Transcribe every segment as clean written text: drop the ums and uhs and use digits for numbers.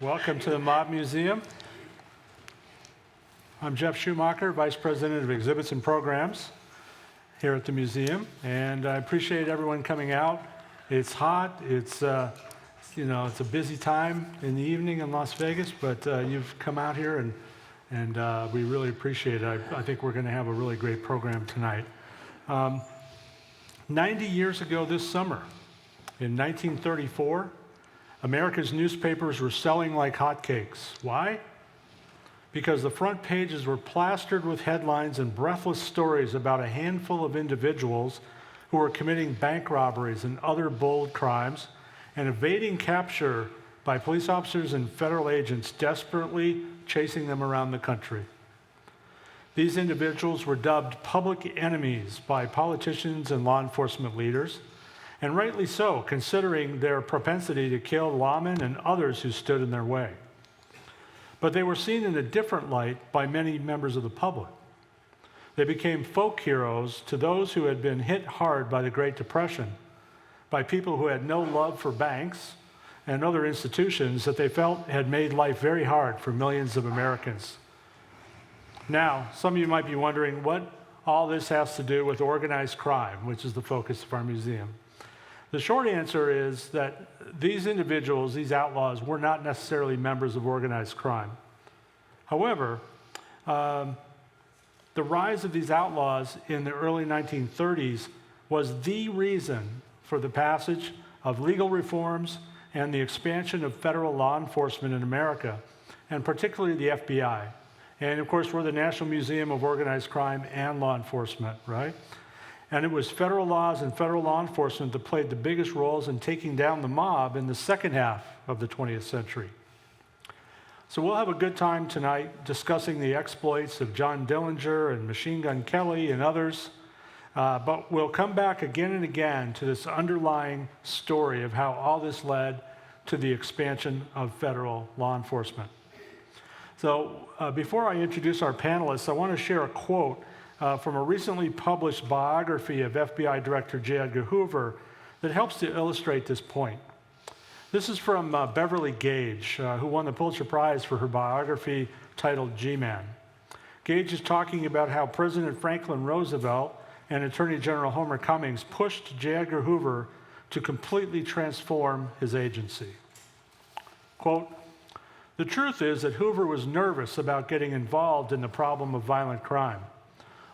Welcome to the Mob Museum. I'm Jeff Schumacher, Vice President of Exhibits and Programs here at the museum, and I appreciate everyone coming out. It's hot, it's a busy time in the evening in Las Vegas, but you've come out here and we really appreciate it. I think we're going to have a really great program tonight. 90 years ago this summer, in 1934, America's newspapers were selling like hotcakes. Why? Because the front pages were plastered with headlines and breathless stories about a handful of individuals who were committing bank robberies and other bold crimes and evading capture by police officers and federal agents desperately chasing them around the country. These individuals were dubbed public enemies by politicians and law enforcement leaders, and rightly so, considering their propensity to kill lawmen and others who stood in their way. But they were seen in a different light by many members of the public. They became folk heroes to those who had been hit hard by the Great Depression, by people who had no love for banks and other institutions that they felt had made life very hard for millions of Americans. Now, some of you might be wondering what all this has to do with organized crime, which is the focus of our museum. The short answer is that these individuals, these outlaws, were not necessarily members of organized crime. However, the rise of these outlaws in the early 1930s was the reason for the passage of legal reforms and the expansion of federal law enforcement in America, and particularly the FBI. And of course, we're the National Museum of Organized Crime and Law Enforcement, right? And it was federal laws and federal law enforcement that played the biggest roles in taking down the mob in the second half of the 20th century. So we'll have a good time tonight discussing the exploits of John Dillinger and Machine Gun Kelly and others, but we'll come back again and again to this underlying story of how all this led to the expansion of federal law enforcement. So before I introduce our panelists, I want to share a quote from a recently published biography of FBI Director J. Edgar Hoover that helps to illustrate this point. This is from Beverly Gage, who won the Pulitzer Prize for her biography titled G-Man. Gage is talking about how President Franklin Roosevelt and Attorney General Homer Cummings pushed J. Edgar Hoover to completely transform his agency. Quote, "The truth is that Hoover was nervous about getting involved in the problem of violent crime.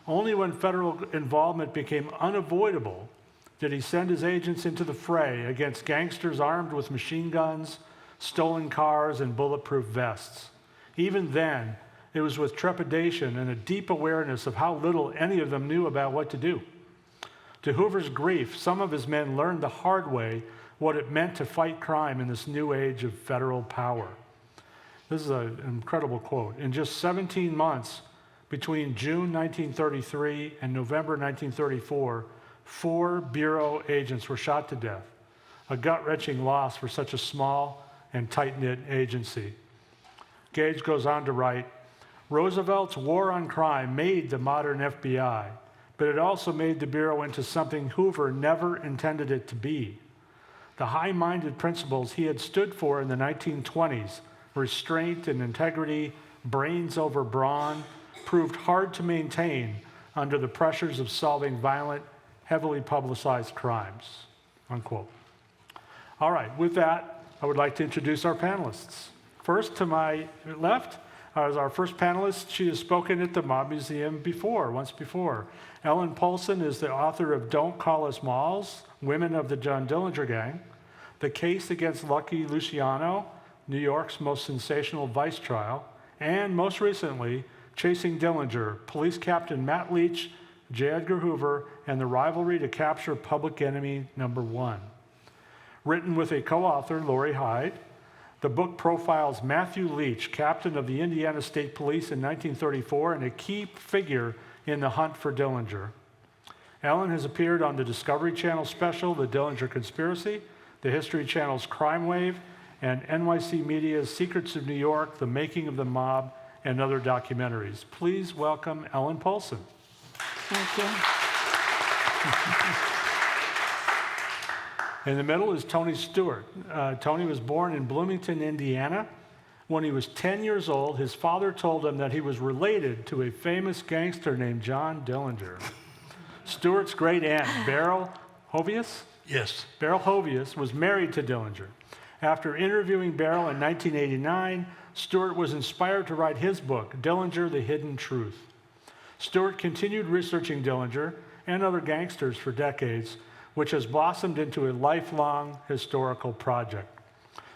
Only when federal involvement became unavoidable did he send his agents into the fray against gangsters armed with machine guns, stolen cars, and bulletproof vests. Even then, it was with trepidation and a deep awareness of how little any of them knew about what to do. To Hoover's grief, some of his men learned the hard way what it meant to fight crime in this new age of federal power." This is an incredible quote. In just 17 months, between June 1933 and November 1934, 4 Bureau agents were shot to death, a gut-wrenching loss for such a small and tight-knit agency. Gage goes on to write, "Roosevelt's war on crime made the modern FBI, but it also made the Bureau into something Hoover never intended it to be. The high-minded principles he had stood for in the 1920s, restraint and integrity, brains over brawn, proved hard to maintain under the pressures of solving violent, heavily publicized crimes," unquote. All right, with that, I would like to introduce our panelists. First, to my left is our first panelist. She has spoken at the Mob Museum once before. Ellen Poulsen is the author of Don't Call Us Malls, Women of the John Dillinger Gang, The Case Against Lucky Luciano, New York's most sensational vice trial, and most recently, Chasing Dillinger, Police Captain Matt Leach, J. Edgar Hoover, and the rivalry to capture public enemy number 1. Written with a co-author, Lori Hyde, the book profiles Matthew Leach, captain of the Indiana State Police in 1934 and a key figure in the hunt for Dillinger. Ellen has appeared on the Discovery Channel special, The Dillinger Conspiracy, the History Channel's Crime Wave, and NYC Media's Secrets of New York, The Making of the Mob, and other documentaries. Please welcome Ellen Poulsen. Thank you. In the middle is Tony Stewart. Tony was born in Bloomington, Indiana, When he was 10 years old, his father told him that he was related to a famous gangster named John Dillinger. Stewart's great aunt, Beryl Hovius? Yes. Beryl Hovius was married to Dillinger. After interviewing Beryl in 1989, Stewart was inspired to write his book, Dillinger, The Hidden Truth. Stewart continued researching Dillinger and other gangsters for decades, which has blossomed into a lifelong historical project.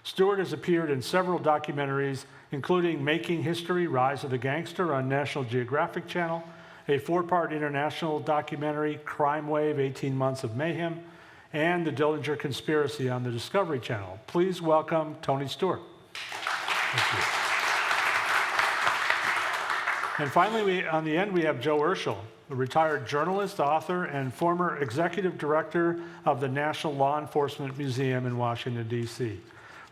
Stewart has appeared in several documentaries, including Making History, Rise of the Gangster on National Geographic Channel, a 4-part international documentary, Crime Wave, 18 Months of Mayhem, and The Dillinger Conspiracy on the Discovery Channel. Please welcome Tony Stewart. Thank you. And finally, on the end, we have Joe Urschel, a retired journalist, author, and former executive director of the National Law Enforcement Museum in Washington, D.C.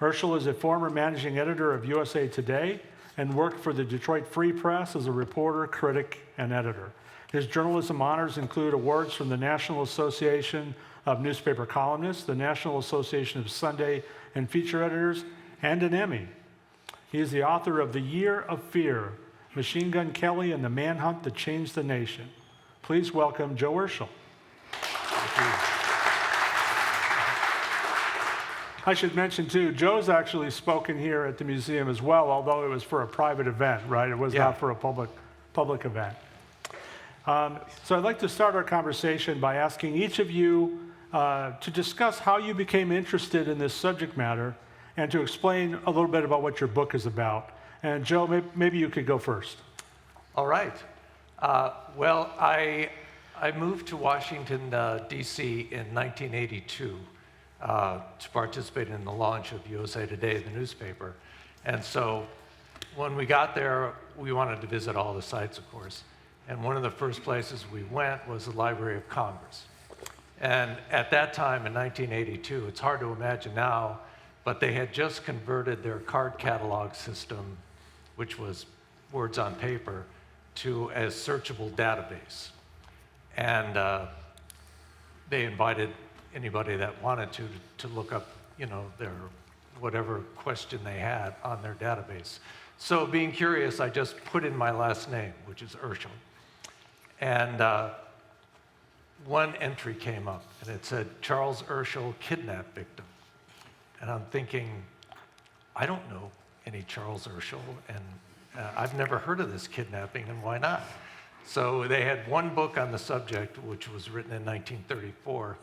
Urschel is a former managing editor of USA Today and worked for the Detroit Free Press as a reporter, critic, and editor. His journalism honors include awards from the National Association of Newspaper Columnists, the National Association of Sunday and Feature Editors, and an Emmy. He is the author of The Year of Fear, Machine Gun Kelly and the Manhunt That Changed the Nation. Please welcome Joe Urschel. I should mention, too, Joe's actually spoken here at the museum as well, although it was for a private event, right? It was not for a public event. So I'd like to start our conversation by asking each of you to discuss how you became interested in this subject matter and to explain a little bit about what your book is about. And Joe, maybe you could go first. All right. Well, I moved to Washington, D.C. in 1982 to participate in the launch of USA Today, the newspaper. And so when we got there, we wanted to visit all the sites, of course. And one of the first places we went was the Library of Congress. And at that time, in 1982, it's hard to imagine now, but they had just converted their card catalog system, which was words on paper, to a searchable database. And they invited anybody that wanted to look up, their whatever question they had on their database. So being curious, I just put in my last name, which is Urschel. And one entry came up, and it said, Charles Urschel, kidnap victim. And I'm thinking, I don't know any Charles Urschel, and I've never heard of this kidnapping, and why not? So they had one book on the subject, which was written in 1934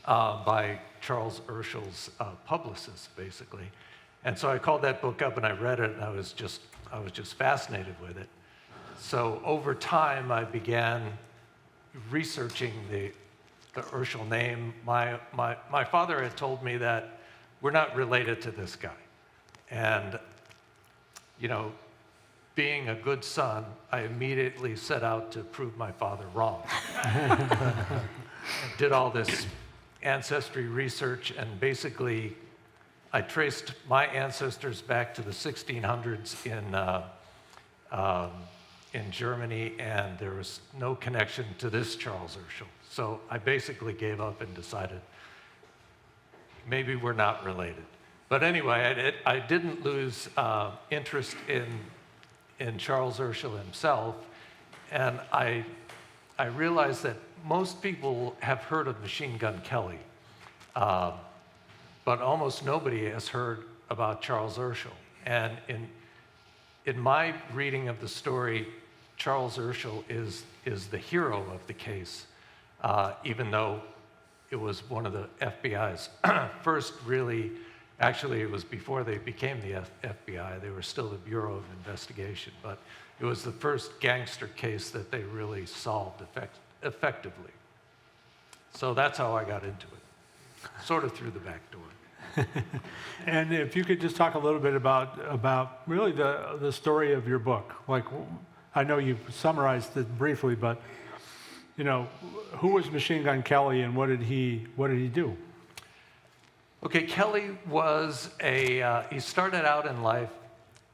by Charles Urschel's publicist, basically. And so I called that book up and I read it, and I was just fascinated with it. So over time, I began researching the Urschel name. My father had told me that we're not related to this guy. And, being a good son, I immediately set out to prove my father wrong. Did all this ancestry research, and basically I traced my ancestors back to the 1600s in Germany, and there was no connection to this Charles Urschel. So I basically gave up and decided maybe we're not related. But anyway, I didn't lose interest in Charles Urschel himself, and I realized that most people have heard of Machine Gun Kelly, but almost nobody has heard about Charles Urschel. And in my reading of the story, Charles Urschel is the hero of the case, even though it was one of the FBI's first really, actually it was before they became the FBI, they were still the Bureau of Investigation, but it was the first gangster case that they really solved effectively. So that's how I got into it, sort of through the back door. And if you could just talk a little bit about really the story of your book. Like, I know you summarized it briefly, but who was Machine Gun Kelly, and what did he do? Okay, Kelly was he started out in life,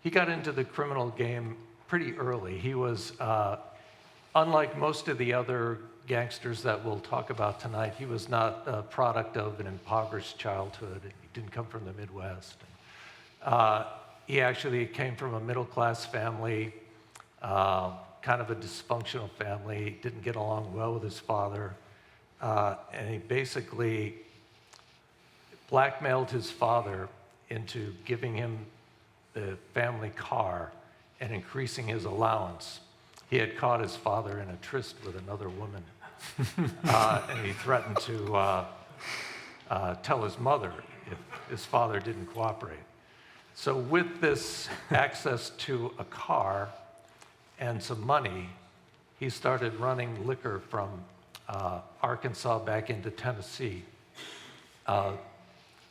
he got into the criminal game pretty early. He was, unlike most of the other gangsters that we'll talk about tonight, he was not a product of an impoverished childhood. He didn't come from the Midwest. He actually came from a middle-class family, kind of a dysfunctional family, didn't get along well with his father, and he basically blackmailed his father into giving him the family car and increasing his allowance. He had caught his father in a tryst with another woman, and he threatened to tell his mother if his father didn't cooperate. So with this access to a car and some money, he started running liquor from Arkansas back into Tennessee.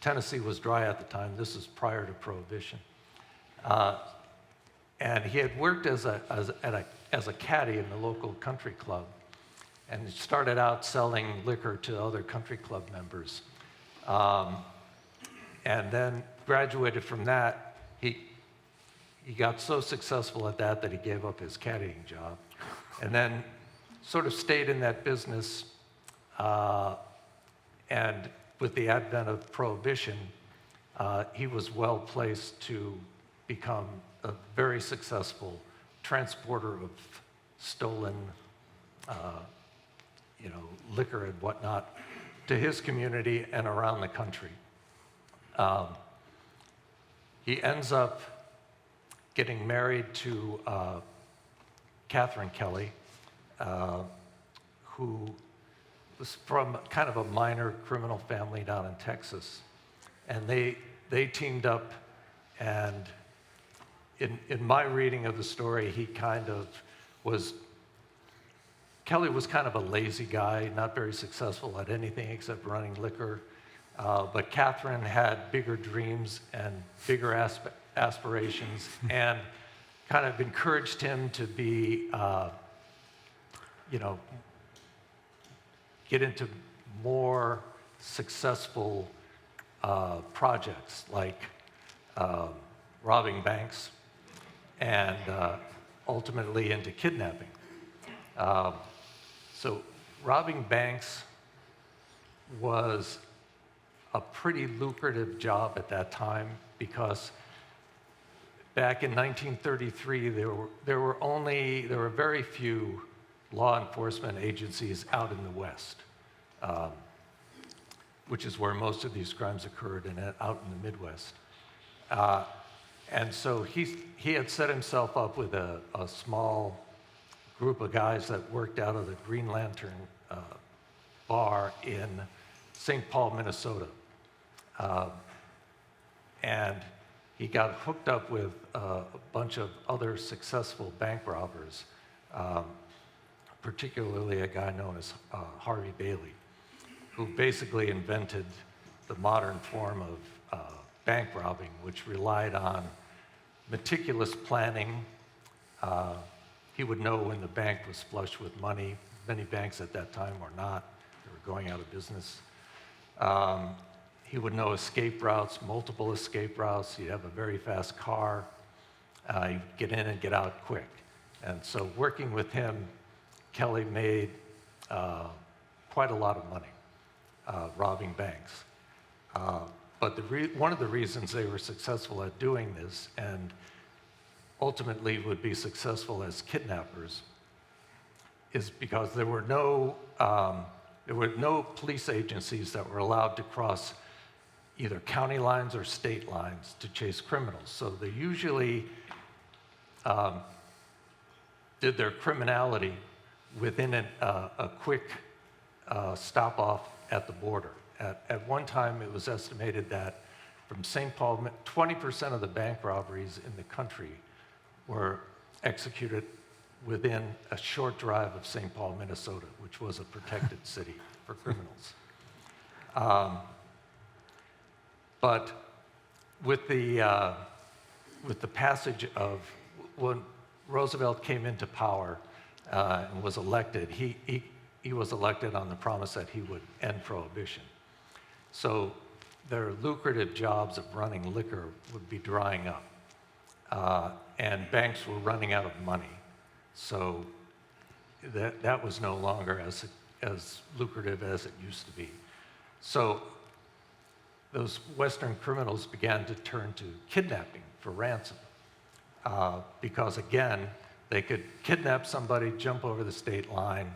Tennessee was dry at the time. This is prior to Prohibition. And he had worked as a caddy in the local country club, and started out selling liquor to other country club members. And then graduated from that. He got so successful at that he gave up his caddying job, and then sort of stayed in that business. And with the advent of Prohibition, he was well placed to become a very successful transporter of stolen, liquor and whatnot to his community and around the country. He ends up getting married to Catherine Kelly, who was from kind of a minor criminal family down in Texas. And they teamed up, and in my reading of the story, Kelly was kind of a lazy guy, not very successful at anything except running liquor. But Catherine had bigger dreams and bigger aspirations, and kind of encouraged him to be, get into more successful projects like robbing banks and ultimately into kidnapping. So robbing banks was a pretty lucrative job at that time, because back in 1933, there were very few law enforcement agencies out in the West, which is where most of these crimes occurred, and out in the Midwest. And so he had set himself up with a small group of guys that worked out of the Green Lantern bar in St. Paul, Minnesota. And he got hooked up with a bunch of other successful bank robbers, particularly a guy known as Harvey Bailey, who basically invented the modern form of bank robbing, which relied on meticulous planning. He would know when the bank was flush with money. Many banks at that time were not. They were going out of business. He would know escape routes, multiple escape routes. He'd have a very fast car. He'd get in and get out quick. And so working with him, Kelly made quite a lot of money robbing banks. But one of the reasons they were successful at doing this, and ultimately would be successful as kidnappers, is because there were no police agencies that were allowed to cross either county lines or state lines to chase criminals. So they usually did their criminality within a quick stop-off at the border. At one time, it was estimated that from St. Paul, 20% of the bank robberies in the country were executed within a short drive of St. Paul, Minnesota, which was a protected city for criminals. But with the passage of, when Roosevelt came into power and was elected, he was elected on the promise that he would end Prohibition. So their lucrative jobs of running liquor would be drying up, and banks were running out of money. So that was no longer as lucrative as it used to be. So those Western criminals began to turn to kidnapping for ransom. Because again, they could kidnap somebody, jump over the state line,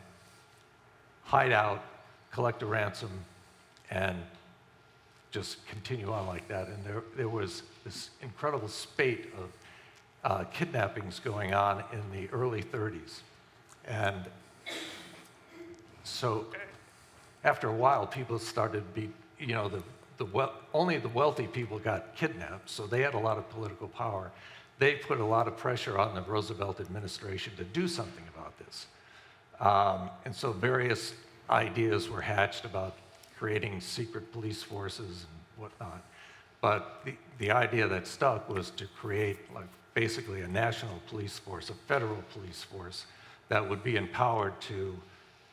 hide out, collect a ransom, and just continue on like that. And there was this incredible spate of kidnappings going on in the early 30s. And so after a while, people started to be, only the wealthy people got kidnapped, so they had a lot of political power. They put a lot of pressure on the Roosevelt administration to do something about this. And so various ideas were hatched about creating secret police forces and whatnot. But the idea that stuck was to create basically a national police force, a federal police force that would be empowered to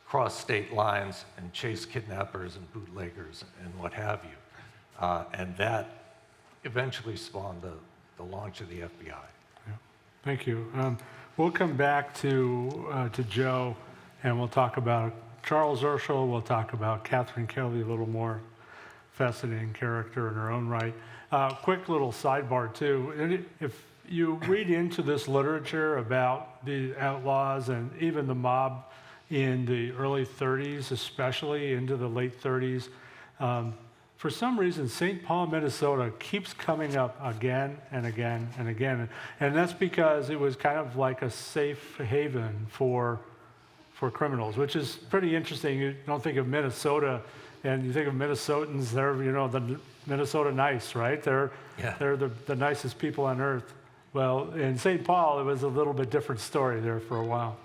cross state lines and chase kidnappers and bootleggers and what have you. And that eventually spawned the launch of the FBI. Yeah. Thank you. We'll come back to Joe, and we'll talk about Charles Urschel. We'll talk about Catherine Kelly, a little more fascinating character in her own right. Quick little sidebar, too. If you read into this literature about the Outlaws and even the mob in the early 30s, especially into the late 30s, for some reason, St. Paul, Minnesota keeps coming up again and again and again. And that's because it was kind of like a safe haven for criminals, which is pretty interesting. You don't think of Minnesota, and you think of Minnesotans, they're, the Minnesota nice, right? They're the nicest people on earth. Well, in St. Paul, it was a little bit different story there for a while.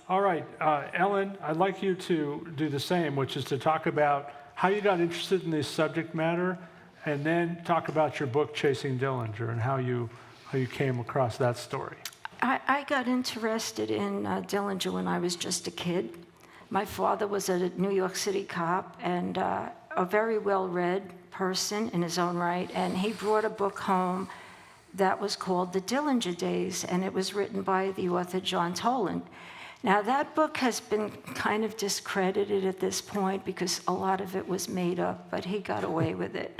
All right, Ellen, I'd like you to do the same, which is to talk about how you got interested in this subject matter, and then talk about your book, Chasing Dillinger, and how you came across that story. I got interested in Dillinger when I was just a kid. My father was a New York City cop and a very well-read person in his own right, and he brought a book home that was called The Dillinger Days, and it was written by the author John Dillinger. Now, that book has been kind of discredited at this point because a lot of it was made up, but he got away with it.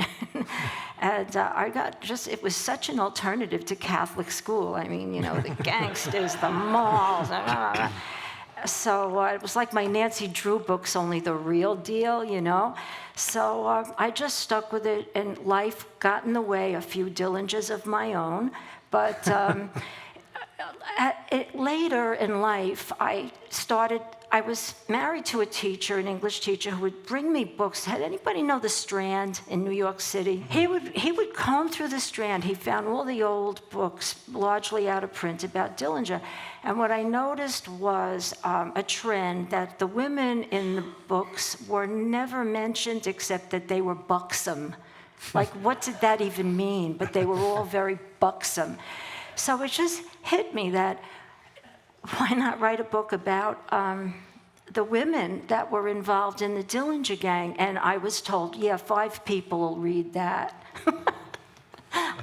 And it was such an alternative to Catholic school. I mean, the gangsters, the malls. So it was like my Nancy Drew books, only the real deal, So I just stuck with it, and life got in the way, a few Dillingers of my own. But later in life, I was married to a teacher, an English teacher, who would bring me books. Had anybody know the Strand in New York City? He would comb through the Strand. He found all the old books, largely out of print, about Dillinger. And what I noticed was a trend that the women in the books were never mentioned except that they were buxom. Like, what did that even mean? But they were all very buxom. So it just hit me that why not write a book about the women that were involved in the Dillinger gang? And I was told, 5 people will read that.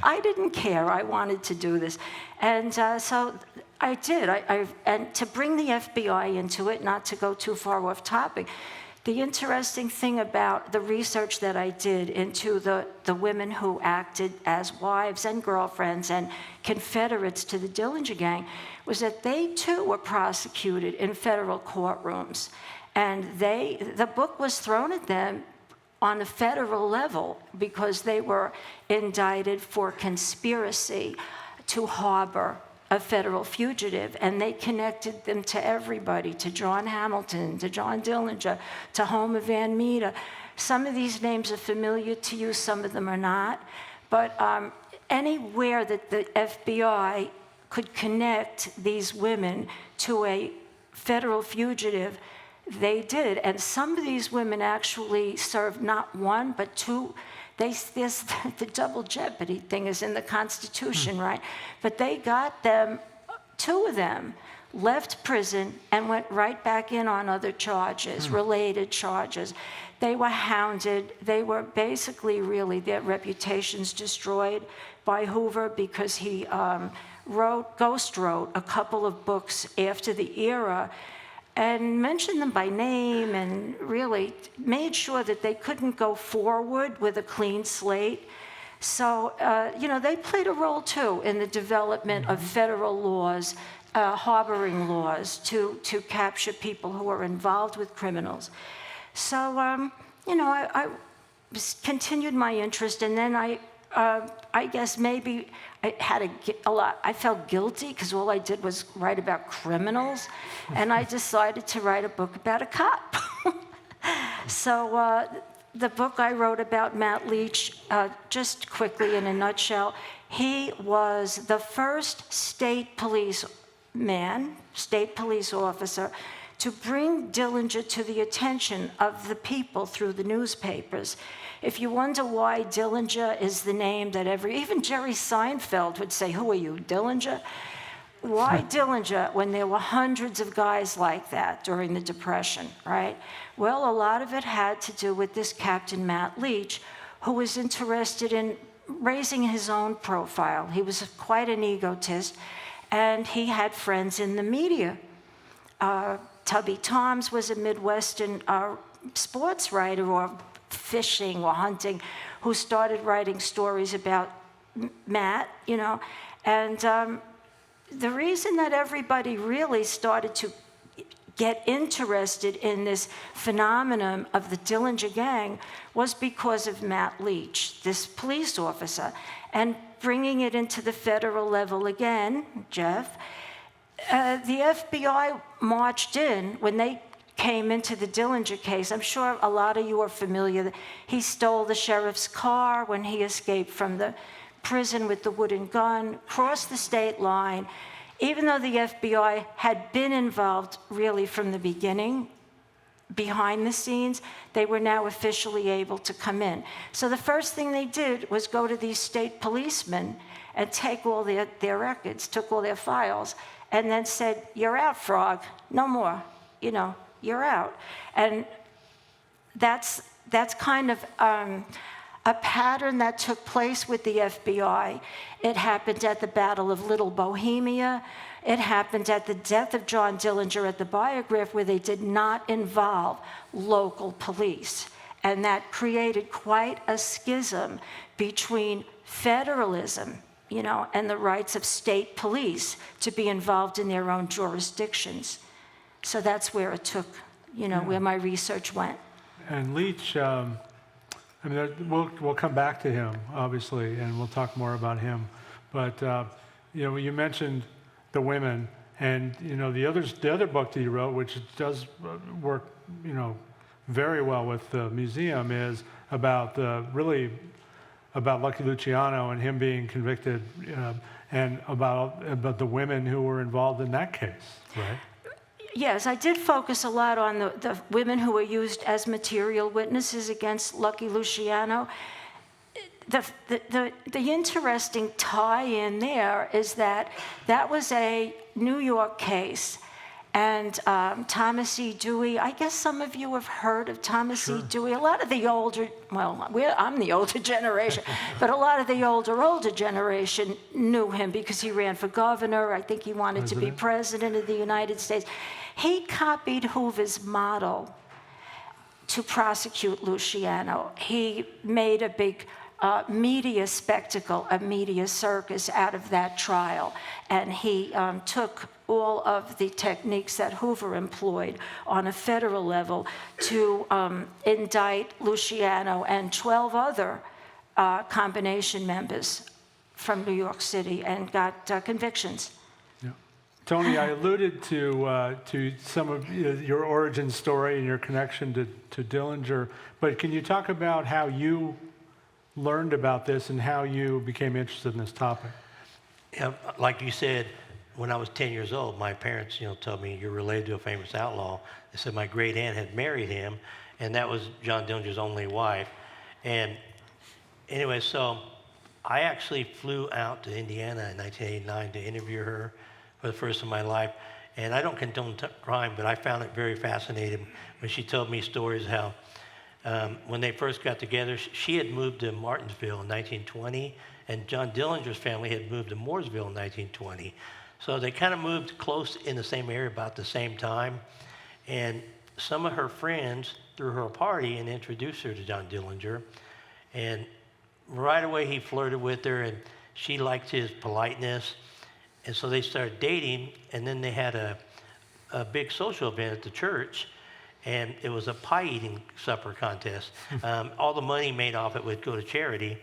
I didn't care. I wanted to do this. And so I did. And to bring the FBI into it, not to go too far off topic, the interesting thing about the research that I did into the women who acted as wives and girlfriends and confederates to the Dillinger gang was that they too were prosecuted in federal courtrooms. And the book was thrown at them on the federal level because they were indicted for conspiracy to harbor a federal fugitive, and they connected them to everybody, to John Hamilton, to John Dillinger, to Homer Van Meter. Some of these names are familiar to you, some of them are not, but anywhere that the FBI could connect these women to a federal fugitive, they did. And some of these women actually served not one, but 2. The double jeopardy thing is in the Constitution, right? But they got them, 2 of them, left prison and went right back in on other charges, related charges. They were hounded. They were basically really, their reputations destroyed by Hoover because he ghost wrote a couple of books after the era and mentioned them by name and really made sure that they couldn't go forward with a clean slate. So, they played a role too in the development of federal laws, harboring laws to capture people who are involved with criminals. So, I continued my interest, and then I guess maybe I had I felt guilty because all I did was write about criminals, and I decided to write a book about a cop. So the book I wrote about Matt Leach, just quickly in a nutshell, he was the first state police officer to bring Dillinger to the attention of the people through the newspapers. If you wonder why Dillinger is the name that even Jerry Seinfeld would say, "Who are you, Dillinger?" Why Dillinger when there were hundreds of guys like that during the Depression, right? Well, a lot of it had to do with this Captain Matt Leach, who was interested in raising his own profile. He was quite an egotist, and he had friends in the media. Tubby Toms was a Midwestern sports writer, or fishing or hunting, who started writing stories about Matt, and the reason that everybody really started to get interested in this phenomenon of the Dillinger Gang was because of Matt Leach, this police officer, and bringing it into the federal level again, Jeff. The FBI marched in when they came into the Dillinger case. I'm sure a lot of you are familiar. He stole the sheriff's car when he escaped from the prison with the wooden gun, crossed the state line. Even though the FBI had been involved really from the beginning, behind the scenes, they were now officially able to come in. So the first thing they did was go to these state policemen and take all their records, took all their files, and then said, "You're out, Frog. No more. You're out." And that's kind of a pattern that took place with the FBI. It happened at the Battle of Little Bohemia. It happened at the death of John Dillinger at the Biograph, where they did not involve local police. And that created quite a schism between federalism, and the rights of state police to be involved in their own jurisdictions. So that's where it took, where my research went. And Leach, we'll come back to him, obviously, and we'll talk more about him. But you mentioned the women, and the other book that you wrote, which does work, very well with the museum, is about about Lucky Luciano and him being convicted, and about the women who were involved in that case, right? Yes, I did focus a lot on the women who were used as material witnesses against Lucky Luciano. The interesting tie-in there is that was a New York case, and Thomas E. Dewey, I guess some of you have heard of Thomas E. Dewey. A lot of the older, I'm the older generation, but a lot of the older generation knew him because he ran for governor. I think he wanted to be president of the United States. He copied Hoover's model to prosecute Luciano. He made a big media spectacle, a media circus out of that trial. And he took all of the techniques that Hoover employed on a federal level to indict Luciano and 12 other combination members from New York City, and got convictions. Tony, I alluded to some of your origin story and your connection to Dillinger, but can you talk about how you learned about this and how you became interested in this topic? Yeah, like you said, when I was 10 years old, my parents, told me, "You're related to a famous outlaw." They said my great aunt had married him, and that was John Dillinger's only wife. And anyway, so I actually flew out to Indiana in 1989 to interview her for the first time in my life. And I don't condone crime, but I found it very fascinating when she told me stories how when they first got together, she had moved to Martinsville in 1920, and John Dillinger's family had moved to Mooresville in 1920. So they kind of moved close in the same area about the same time. And some of her friends threw her a party and introduced her to John Dillinger. And right away he flirted with her, and she liked his politeness. And so they started dating, and then they had a big social event at the church, and it was a pie eating supper contest. All the money made off it would go to charity.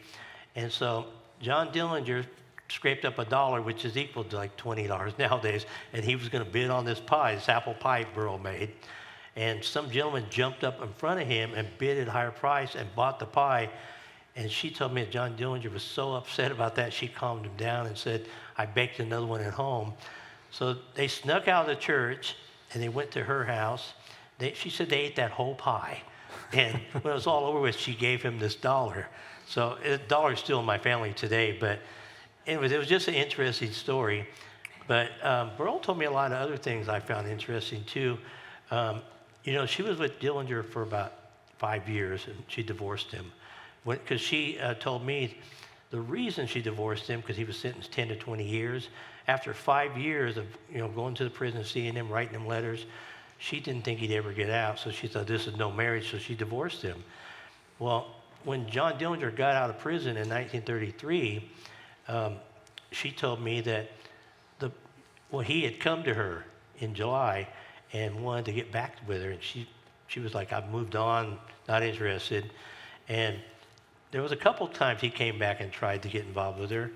And so John Dillinger scraped up $1, which is equal to like $20 nowadays, and he was going to bid on this pie, this apple pie Burl made. And some gentleman jumped up in front of him and bid at a higher price and bought the pie. And she told me that John Dillinger was so upset about that, she calmed him down and said, I baked another one at home. So they snuck out of the church, and they went to her house. She said they ate that whole pie. And when it was all over with, she gave him this $1. So the $1 is still in my family today. But anyways, it was just an interesting story. But Burl told me a lot of other things I found interesting, too. She was with Dillinger for about 5 years, and she divorced him. Because she told me the reason she divorced him, because he was sentenced 10 to 20 years. After 5 years of going to the prison, seeing him, writing him letters, she didn't think he'd ever get out, so she thought this is no marriage, so she divorced him. Well, when John Dillinger got out of prison in 1933, she told me that he had come to her in July and wanted to get back with her, and she was like, I've moved on, not interested. And there was a couple times he came back and tried to get involved with her,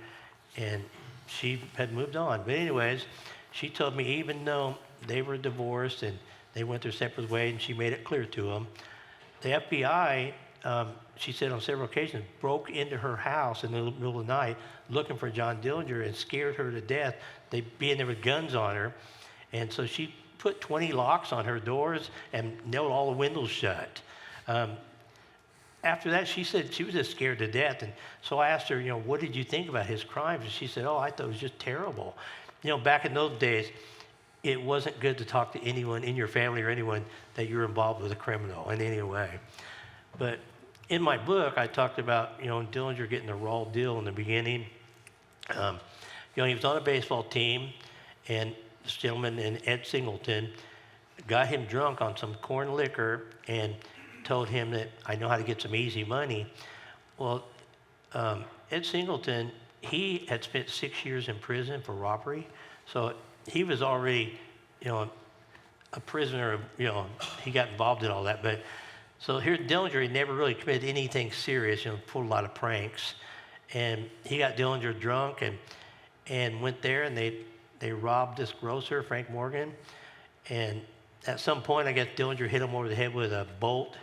and she had moved on. But anyways, she told me even though they were divorced and they went their separate ways, and she made it clear to him, the FBI, she said on several occasions, broke into her house in the middle of the night looking for John Dillinger and scared her to death. They'd be in there with guns on her. And so she put 20 locks on her doors and nailed all the windows shut. After that, she said she was just scared to death. And so I asked her, what did you think about his crimes? And she said, I thought it was just terrible. Back in those days, it wasn't good to talk to anyone in your family or anyone that you're involved with a criminal in any way. But in my book, I talked about, Dillinger getting the raw deal in the beginning. He was on a baseball team, and this gentleman named Ed Singleton got him drunk on some corn liquor and told him that I know how to get some easy money. Well, Ed Singleton, he had spent 6 years in prison for robbery, so he was already, a prisoner. He got involved in all that. But so here's Dillinger. He never really committed anything serious. Pulled a lot of pranks, and he got Dillinger drunk and went there, and they robbed this grocer, Frank Morgan, and at some point, I guess Dillinger hit him over the head with a bolt,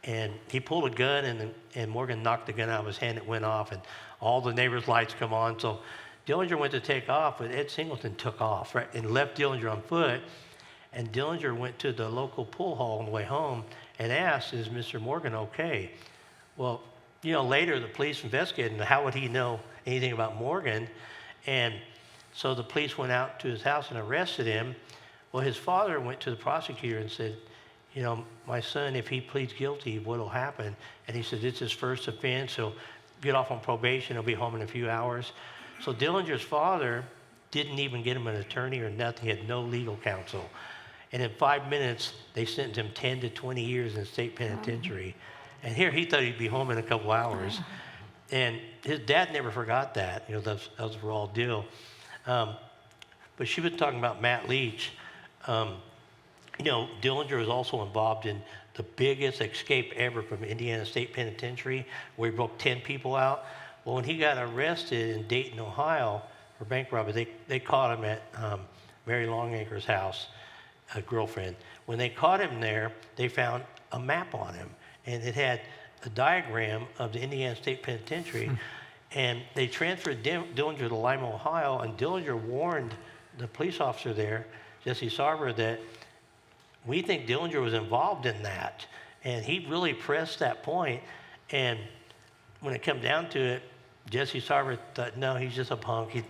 and he pulled a gun, and Morgan knocked the gun out of his hand. It went off, and all the neighbors' lights come on. So Dillinger went to take off, but Ed Singleton took off, right, and left Dillinger on foot. And Dillinger went to the local pool hall on the way home and asked, is Mr. Morgan okay? Well, later the police investigated, and how would he know anything about Morgan? And so the police went out to his house and arrested him. Well, his father went to the prosecutor and said, my son, if he pleads guilty, what'll happen? And he said, it's his first offense. He'll get off on probation. He'll be home in a few hours. So Dillinger's father didn't even get him an attorney or nothing. He had no legal counsel. And in 5 minutes, they sentenced him 10 to 20 years in state penitentiary. And here he thought he'd be home in a couple hours. And his dad never forgot that. That was a raw deal. But she was talking about Matt Leach. Dillinger was also involved in the biggest escape ever from Indiana State Penitentiary, where he broke 10 people out. Well, when he got arrested in Dayton, Ohio, for bank robbery, they caught him at Mary Longacre's house, a girlfriend. When they caught him there, they found a map on him, and it had a diagram of the Indiana State Penitentiary. And they transferred Dillinger to Lima, Ohio, and Dillinger warned the police officer there, Jesse Sarver, that we think Dillinger was involved in that. And he really pressed that point. And when it came down to it, Jesse Sarver thought, no, he's just a punk.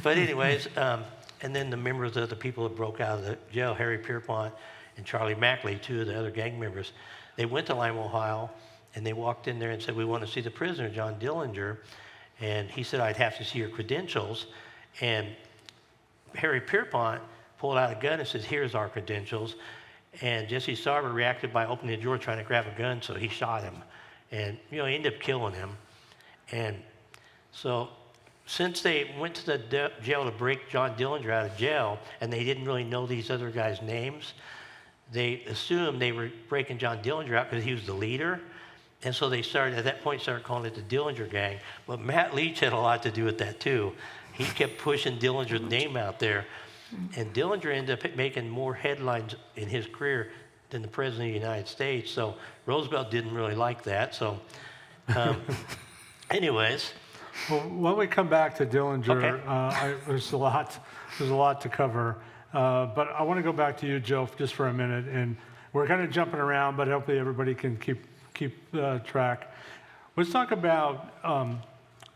But anyways, and then the members of the people that broke out of the jail, Harry Pierpont and Charlie Mackley, two of the other gang members, they went to Lima, Ohio, and they walked in there and said, we want to see the prisoner, John Dillinger. And he said, I'd have to see your credentials. And Harry Pierpont pulled out a gun and said, here's our credentials. And Jesse Sarver reacted by opening the drawer trying to grab a gun, so he shot him. And, he ended up killing him. And so since they went to the jail to break John Dillinger out of jail, and they didn't really know these other guys' names, they assumed they were breaking John Dillinger out because he was the leader. And so they started, at that point, started calling it the Dillinger Gang. But Matt Leach had a lot to do with that, too. He kept pushing Dillinger's name out there. And Dillinger ended up making more headlines in his career than the President of the United States. So Roosevelt didn't really like that. So anyways. Well, when we come back to Dillinger, Okay. there's a lot to cover. But I want to go back to you, Joe, just for a minute. And we're kind of jumping around, but hopefully everybody can keep track. Let's talk about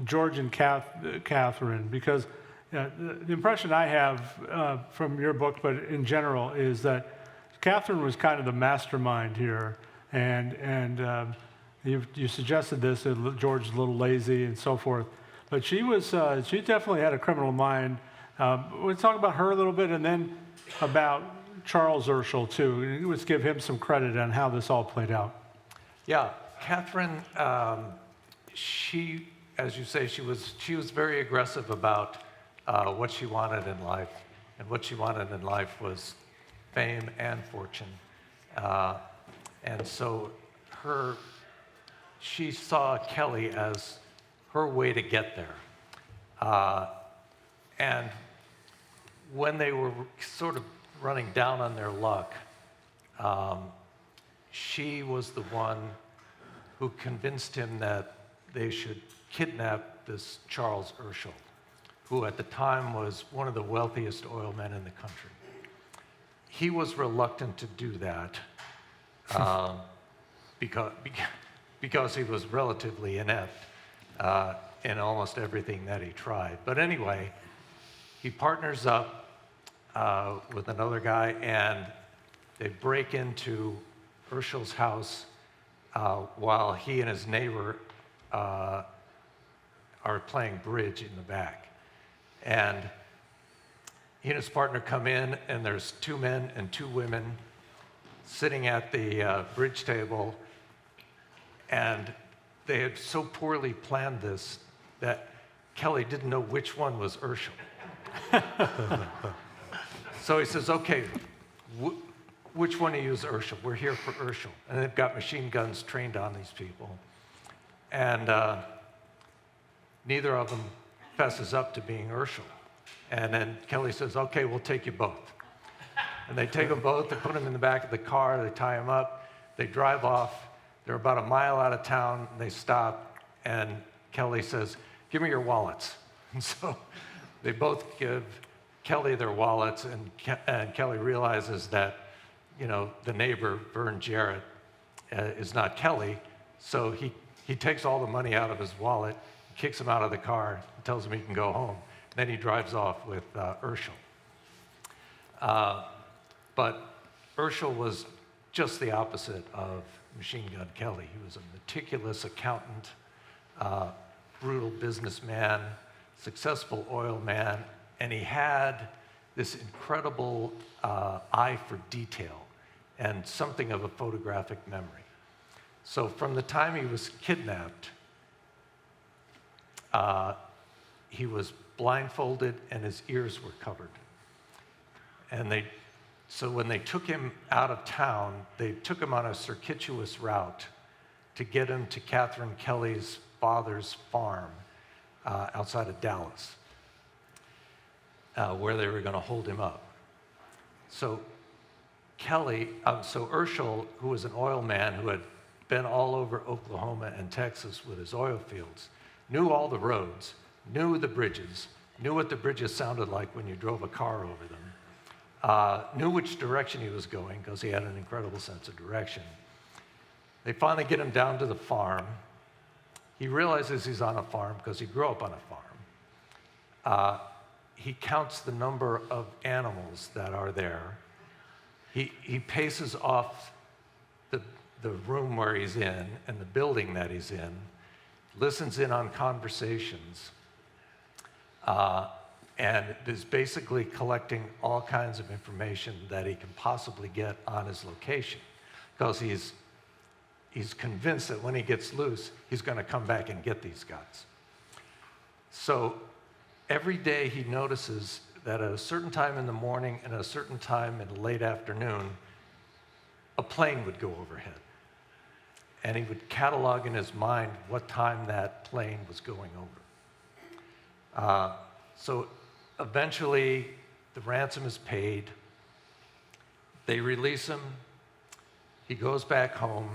George and Catherine, because the impression I have from your book, but in general, is that Catherine was kind of the mastermind here, and you suggested this, that George is a little lazy and so forth, but she definitely had a criminal mind. Let's talk about her a little bit, and then about Charles Urschel too. Let's give him some credit on how this all played out. Yeah, Catherine, she, as you say, she was very aggressive about what she wanted in life, and what she wanted in life was fame and fortune, and so she saw Kelly as her way to get there, and when they were sort of running down on their luck, she was the one who convinced him that they should kidnap this Charles Urschel, who at the time was one of the wealthiest oil men in the country. He was reluctant to do that because he was relatively inept in almost everything that he tried. But anyway, he partners up with another guy, and they break into Urschel's house while he and his neighbor are playing bridge in the back. And he and his partner come in, and there's 2 men and 2 women sitting at the bridge table, and they had so poorly planned this that Kelly didn't know which one was Urschel. So he says, okay, which one of you is Urschel? We're here for Urschel. And they've got machine guns trained on these people. And neither of them fesses up to being Urschel. And then Kelly says, okay, we'll take you both. And they take them both, they put them in the back of the car, they tie them up, they drive off. They're about a mile out of town, and they stop, and Kelly says, give me your wallets. And so they both give Kelly their wallets, and Kelly realizes that, you know, the neighbor, Vern Jarrett, is not Kelly, so he takes all the money out of his wallet, kicks him out of the car, and tells him he can go home. Then he drives off with Urschel. But Urschel was just the opposite of Machine Gun Kelly. He was a meticulous accountant, brutal businessman, successful oil man, and he had this incredible eye for detail and something of a photographic memory. So from the time he was kidnapped, he was blindfolded and his ears were covered. And so when they took him out of town, they took him on a circuitous route to get him to Catherine Kelly's father's farm outside of Dallas, where they were going to hold him up. So Urschel, who was an oil man who had been all over Oklahoma and Texas with his oil fields, knew all the roads, knew the bridges, knew what the bridges sounded like when you drove a car over them, knew which direction he was going because he had an incredible sense of direction. They finally get him down to the farm. He realizes he's on a farm because he grew up on a farm. He counts the number of animals that are there. He paces off the room where he's in and the building that he's in, listens in on conversations, and is basically collecting all kinds of information that he can possibly get on his location, because he's convinced that when he gets loose, he's going to come back and get these guys. So every day he notices that at a certain time in the morning and at a certain time in the late afternoon, a plane would go overhead. And he would catalog in his mind what time that plane was going over. So eventually, the ransom is paid. They release him. He goes back home.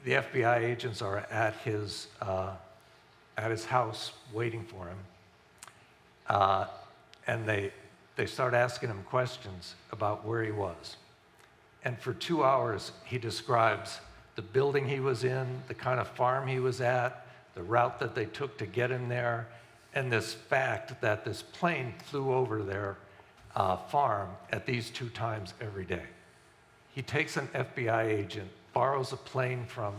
The FBI agents are at his house waiting for him. And they start asking him questions about where he was. And for 2 hours, he describes the building he was in, the kind of farm he was at, the route that they took to get him there, and this fact that this plane flew over their farm at these 2 times every day. He takes an FBI agent, borrows a plane from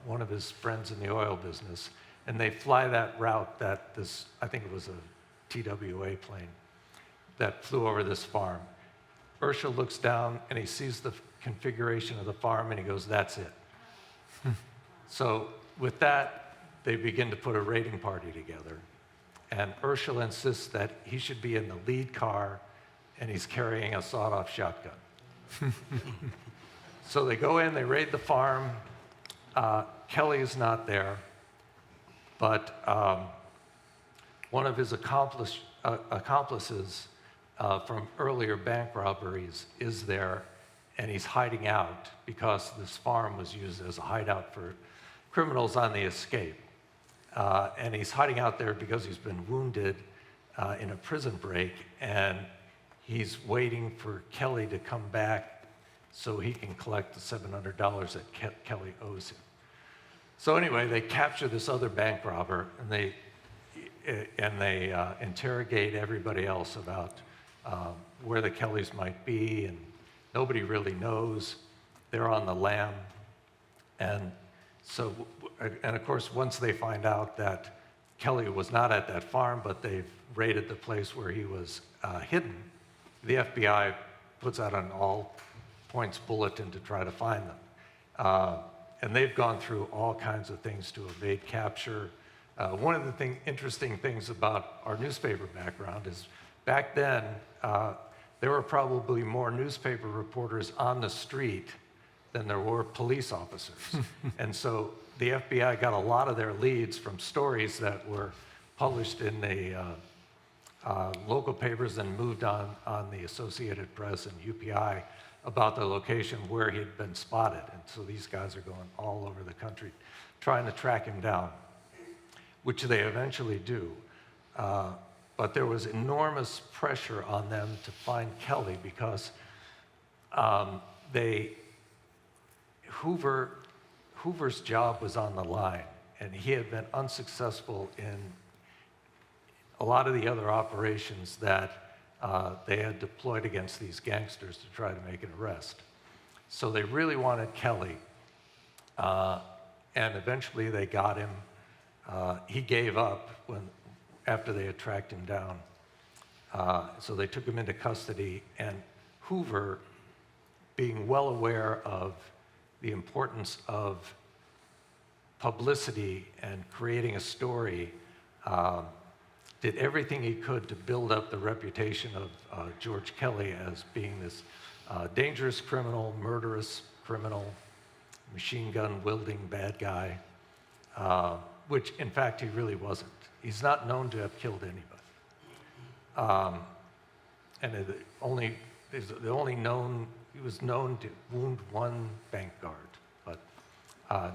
one of his friends in the oil business, and they fly that route that this, I think it was a TWA plane, that flew over this farm. Urschel looks down and he sees the configuration of the farm and he goes, "That's it." So with that, they begin to put a raiding party together. And Urschel insists that he should be in the lead car and he's carrying a sawed-off shotgun. So they go in, they raid the farm. Kelly is not there, but one of his accomplices from earlier bank robberies is there, and he's hiding out because this farm was used as a hideout for criminals on the escape. And he's hiding out there because he's been wounded in a prison break, and he's waiting for Kelly to come back so he can collect the $700 that Kelly owes him. So anyway, they capture this other bank robber, and they interrogate everybody else about where the Kellys might be, and nobody really knows. They're on the lam. And so, and of course, once they find out that Kelly was not at that farm, but they've raided the place where he was hidden, the FBI puts out an all-points bulletin to try to find them. And they've gone through all kinds of things to evade capture. One of the interesting things about our newspaper background is back then, there were probably more newspaper reporters on the street than there were police officers. And so the FBI got a lot of their leads from stories that were published in the local papers and moved on the Associated Press and UPI about the location where he had been spotted. And so these guys are going all over the country trying to track him down, which they eventually do. But there was enormous pressure on them to find Kelly because Hoover's job was on the line, and he had been unsuccessful in a lot of the other operations that they had deployed against these gangsters to try to make an arrest. So they really wanted Kelly, and eventually they got him. He gave up after they had tracked him down. So they took him into custody, and Hoover, being well aware of the importance of publicity and creating a story, did everything he could to build up the reputation of George Kelly as being this dangerous criminal, murderous criminal, machine gun wielding bad guy, which in fact he really wasn't. He's not known to have killed anybody. And he was known to wound one bank guard, but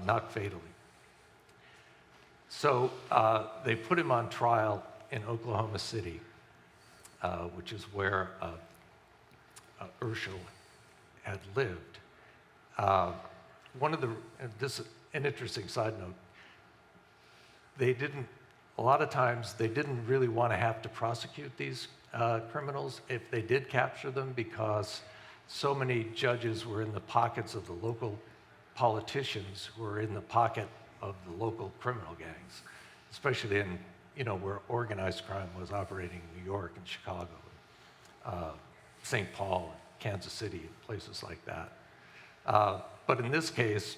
not fatally. So they put him on trial in Oklahoma City, which is where Urschel had lived. An interesting side note, a lot of times they didn't really want to have to prosecute these criminals if they did capture them, because so many judges were in the pockets of the local politicians who were in the pocket of the local criminal gangs, especially in where organized crime was operating in New York and Chicago, St. Paul, and Kansas City, and places like that. But in this case,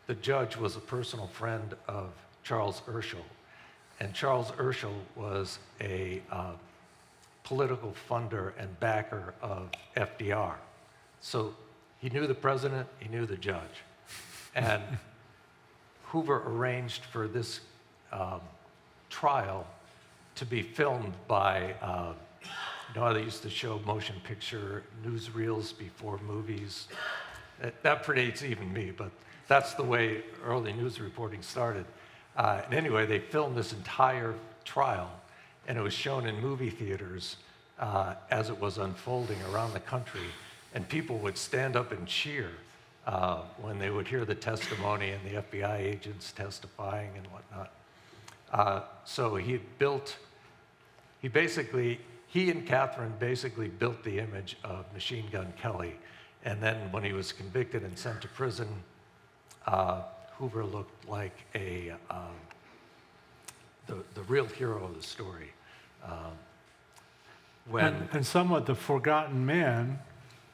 the judge was a personal friend of Charles Urschel. And Charles Urschel was a political funder and backer of FDR. So he knew the president, he knew the judge. And Hoover arranged for this trial to be filmed by, you know how they used to show motion picture newsreels before movies? That predates even me, but that's the way early news reporting started. And anyway, they filmed this entire trial, and it was shown in movie theaters as it was unfolding around the country. And people would stand up and cheer when they would hear the testimony and the FBI agents testifying and whatnot. So he and Catherine basically built the image of Machine Gun Kelly. And then when he was convicted and sent to prison, Hoover looked like the real hero of the story. And somewhat the forgotten man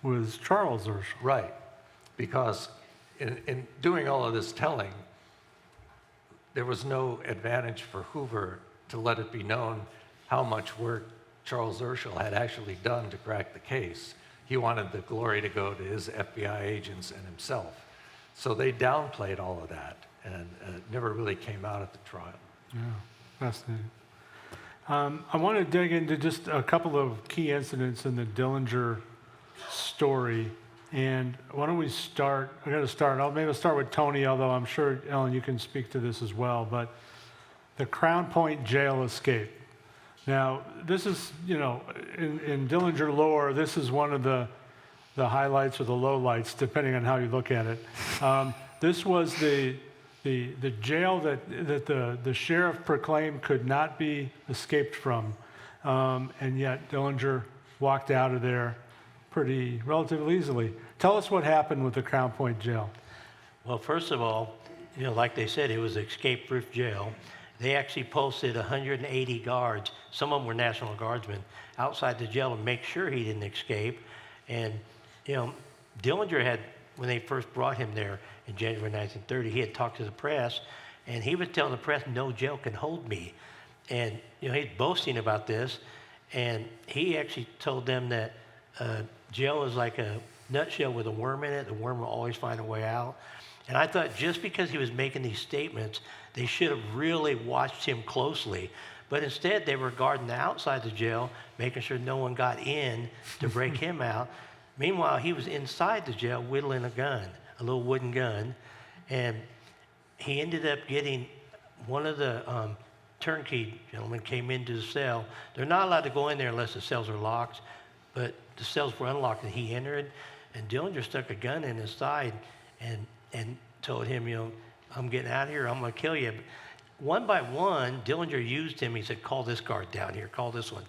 was Charles Urschel. Right, because in doing all of this telling, there was no advantage for Hoover to let it be known how much work Charles Urschel had actually done to crack the case. He wanted the glory to go to his FBI agents and himself. So they downplayed all of that, and it never really came out at the trial. Yeah, fascinating. I want to dig into just a couple of key incidents in the Dillinger story. And why don't we start? Maybe I'll start with Tony, although I'm sure, Ellen, you can speak to this as well. But the Crown Point jail escape. Now, this is, in Dillinger lore, this is one of the highlights or the lowlights, depending on how you look at it. This was the jail that the sheriff proclaimed could not be escaped from, and yet Dillinger walked out of there relatively easily. Tell us what happened with the Crown Point jail. Well, first of all, like they said, it was an escape-proof jail. They actually posted 180 guards, some of them were National Guardsmen, outside the jail to make sure he didn't escape. And, Dillinger had, when they first brought him there in January 1930, he had talked to the press, and he was telling the press, no jail can hold me. And, he's boasting about this, and he actually told them that jail is like a nutshell with a worm in it. The worm will always find a way out. And I thought just because he was making these statements, they should have really watched him closely. But instead, they were guarding the outside the jail, making sure no one got in to break him out. Meanwhile, he was inside the jail whittling a gun, a little wooden gun. And he ended up getting one of the turnkey gentlemen came into the cell. They're not allowed to go in there unless the cells are locked, but the cells were unlocked, and he entered, and Dillinger stuck a gun in his side and told him, I'm getting out of here, I'm going to kill you. But one by one, Dillinger used him. He said, call this guard down here, call this one.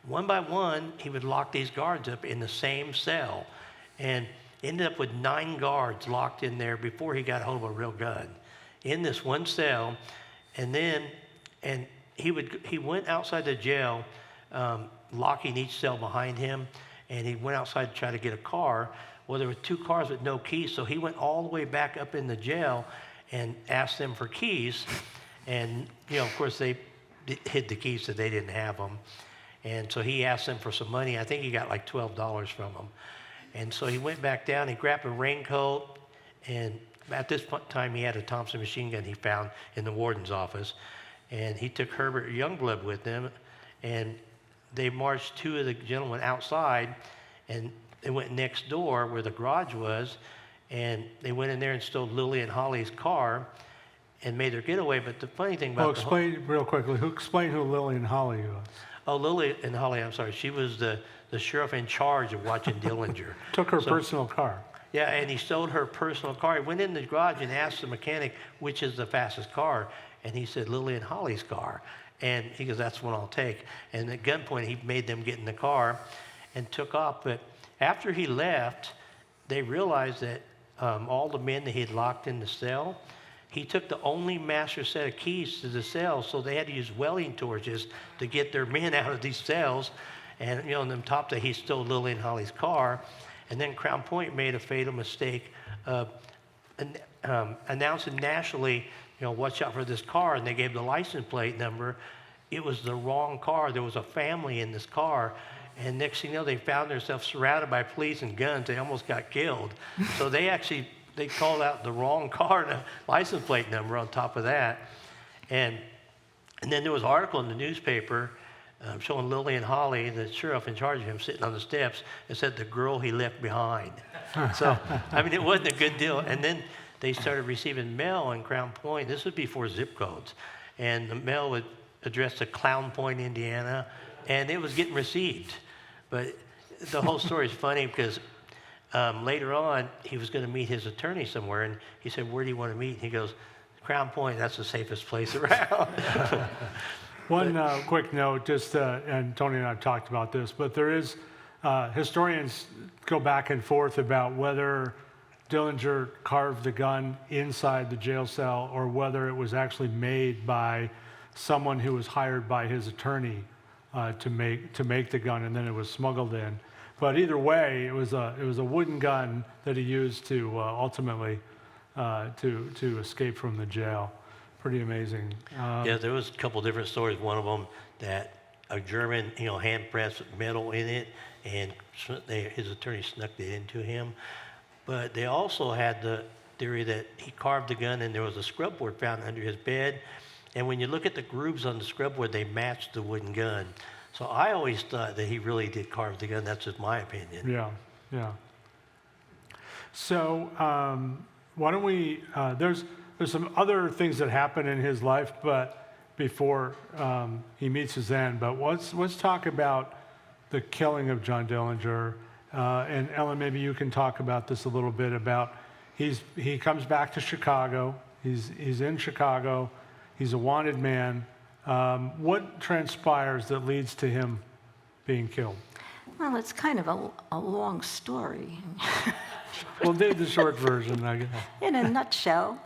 One by one, he would lock these guards up in the same cell, and ended up with 9 guards locked in there before he got hold of a real gun in this one cell. And he went outside the jail, locking each cell behind him, and he went outside to try to get a car. Well, there were 2 cars with no keys, so he went all the way back up in the jail and asked them for keys. And, of course, they hid the keys so they didn't have them. And so he asked them for some money. I think he got like $12 from them. And so he went back down, he grabbed a raincoat, and at this time he had a Thompson machine gun he found in the warden's office. And he took Herbert Youngblood with him, and they marched 2 of the gentlemen outside, and they went next door where the garage was, and they went in there and stole Lily and Holly's car and made their getaway. But the funny thing about explain real quickly. Explain who Lily and Holly was. Oh, Lily and Holly, I'm sorry. She was the sheriff in charge of watching Dillinger. Took her personal car. Yeah, and he stole her personal car. He went in the garage and asked the mechanic, which is the fastest car? And he said, Lily and Holly's car. And he goes, that's one I'll take. And at gunpoint, he made them get in the car and took off. But after he left, they realized that all the men that he had locked in the cell, he took the only master set of keys to the cell, so they had to use welding torches to get their men out of these cells. And, on top that he stole Lily and Holly's car. And then Crown Point made a fatal mistake announcing nationally, watch out for this car, and they gave the license plate number. It was the wrong car. There was a family in this car, and next thing you know, they found themselves surrounded by police and guns. They almost got killed. So they called out the wrong car and a license plate number on top of that. And then there was an article in the newspaper showing Lily and Holly, the sheriff in charge of him, sitting on the steps, and said the girl he left behind. So, it wasn't a good deal. And then they started receiving mail in Crown Point. This was before zip codes. And the mail would address to Clown Point, Indiana, and it was getting received. But the whole story is funny because later on, he was going to meet his attorney somewhere, and he said, "Where do you want to meet?" And he goes, "Crown Point, that's the safest place around." One quick note, and Tony and I have talked about this, but there is, historians go back and forth about whether Dillinger carved the gun inside the jail cell or whether it was actually made by someone who was hired by his attorney to make the gun, and then it was smuggled in. But either way, it was a wooden gun that he used to ultimately to escape from the jail. Pretty amazing. Yeah, there was a couple different stories. One of them that a German, hand pressed metal in it, and his attorney snuck it into him. But they also had the theory that he carved the gun and there was a scrub board found under his bed. And when you look at the grooves on the scrub board, they matched the wooden gun. So I always thought that he really did carve the gun. That's just my opinion. Yeah. So why don't we, there's some other things that happen in his life, but before he meets his end. But let's talk about the killing of John Dillinger. And Ellen, maybe you can talk about this a little bit about, he comes back to Chicago. He's in Chicago. He's a wanted man. What transpires that leads to him being killed? Well, it's kind of a long story. We'll do the short version, I guess. In a nutshell,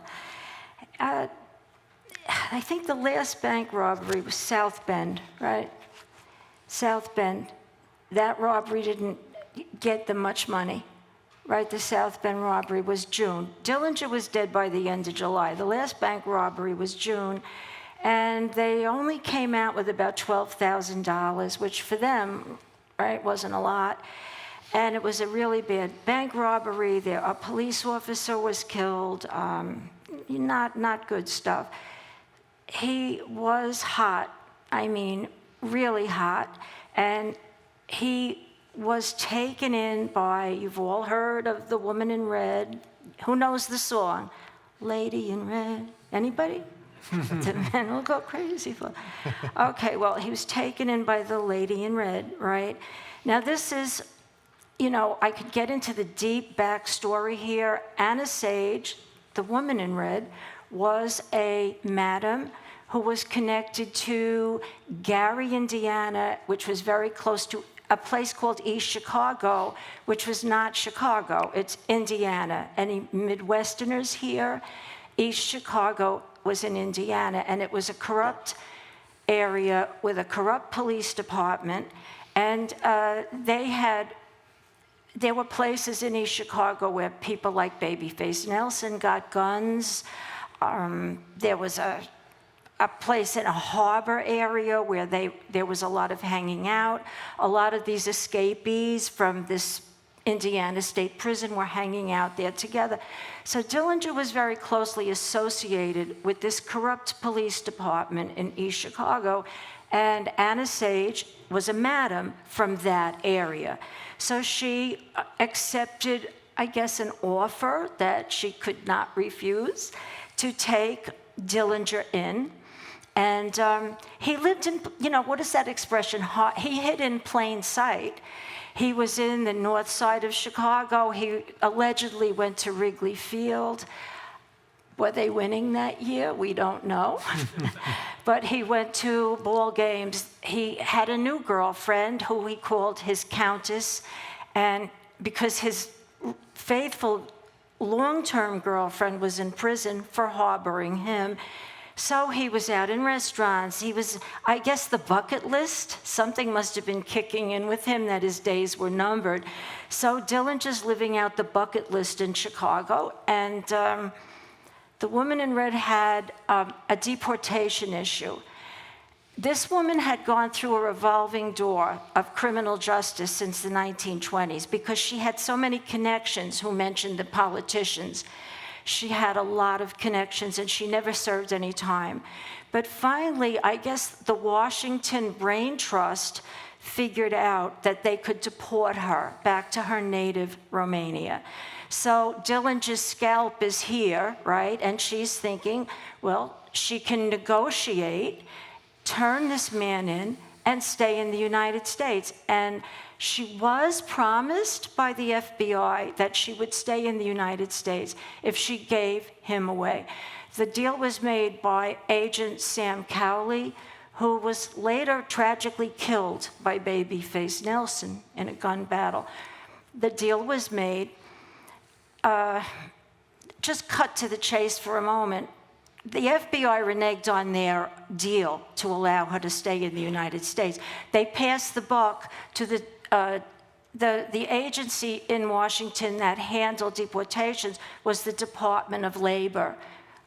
I think the last bank robbery was South Bend, right? South Bend. That robbery didn't get them much money, right? The South Bend robbery was June. Dillinger was dead by the end of July. The last bank robbery was June, and they only came out with about $12,000, which for them, right, wasn't a lot. And it was a really bad bank robbery. A police officer was killed. Not good stuff. He was hot. Really hot. And he was taken in by, you've all heard of the woman in red. Who knows the song? Lady in Red. Anybody? The men will go crazy for. Okay, well, he was taken in by the lady in red, right? Now, this is, I could get into the deep backstory here. Anna Sage, the woman in red, was a madam who was connected to Gary, Indiana, which was very close to a place called East Chicago, which was not Chicago, it's Indiana. Any Midwesterners here? East Chicago was in Indiana, and it was a corrupt area with a corrupt police department, and there were places in East Chicago where people like Babyface Nelson got guns. There was a place in a harbor area where there was a lot of hanging out. A lot of these escapees from this Indiana State Prison were hanging out there together. So Dillinger was very closely associated with this corrupt police department in East Chicago, and Anna Sage was a madam from that area. So she accepted, I guess, an offer that she could not refuse to take Dillinger in. And he lived in, what is that expression? He hid in plain sight. He was in the north side of Chicago. He allegedly went to Wrigley Field. Were they winning that year? We don't know. But he went to ball games. He had a new girlfriend who he called his Countess. And because his faithful long-term girlfriend was in prison for harboring him, So he was out in restaurants. He was, I guess, the bucket list. Something must have been kicking in with him that his days were numbered. So Dillinger's living out the bucket list in Chicago, and the woman in red had a deportation issue. This woman had gone through a revolving door of criminal justice since the 1920s because she had so many connections who mentioned the politicians. She had a lot of connections and she never served any time. But finally, I guess the Washington Brain Trust figured out that they could deport her back to her native Romania. So Dillinger's scalp is here, right? And she's thinking, well, she can negotiate, turn this man in, and stay in the United States. And she was promised by the FBI that she would stay in the United States if she gave him away. The deal was made by Agent Sam Cowley, who was later tragically killed by Babyface Nelson in a gun battle. The deal was made. Just cut to the chase for a moment. The FBI reneged on their deal to allow her to stay in the United States. They passed the buck to the agency in Washington that handled deportations was the Department of Labor.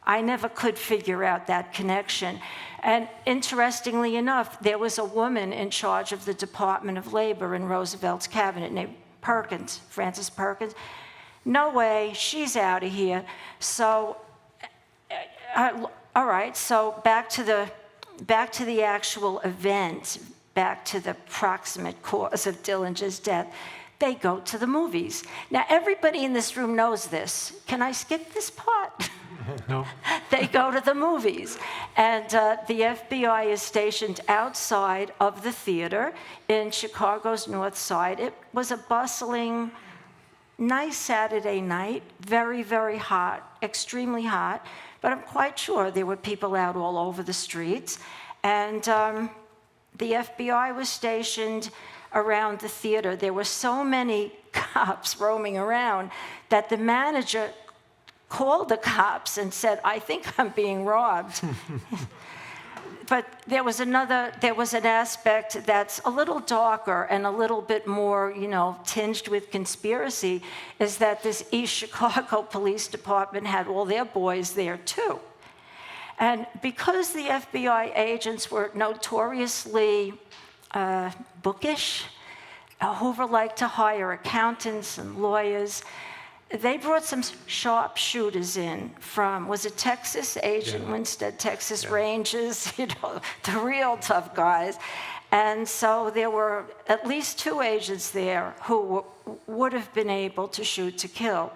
I never could figure out that connection. And interestingly enough, there was a woman in charge of the Department of Labor in Roosevelt's cabinet named Perkins, Frances Perkins. No way, she's out of here. So, all right, so back to the actual event, back to the proximate cause of Dillinger's death. They go to the movies. Now, everybody in this room knows this. Can I skip this part? No. They go to the movies. And the FBI is stationed outside of the theater in Chicago's North Side. It was a bustling, nice Saturday night, very, very hot, extremely hot. But I'm quite sure there were people out all over the streets. And the FBI was stationed around the theater. There were so many cops roaming around that the manager called the cops and said, I think I'm being robbed. But there was an aspect that's a little darker and a little bit more, tinged with conspiracy, is that this East Chicago Police Department had all their boys there too. And because the FBI agents were notoriously bookish, Hoover liked to hire accountants and lawyers. They brought some sharpshooters in from, was it Texas? Agent Winstead, Texas Rangers, the real tough guys. And so there were at least 2 agents there who would have been able to shoot to kill.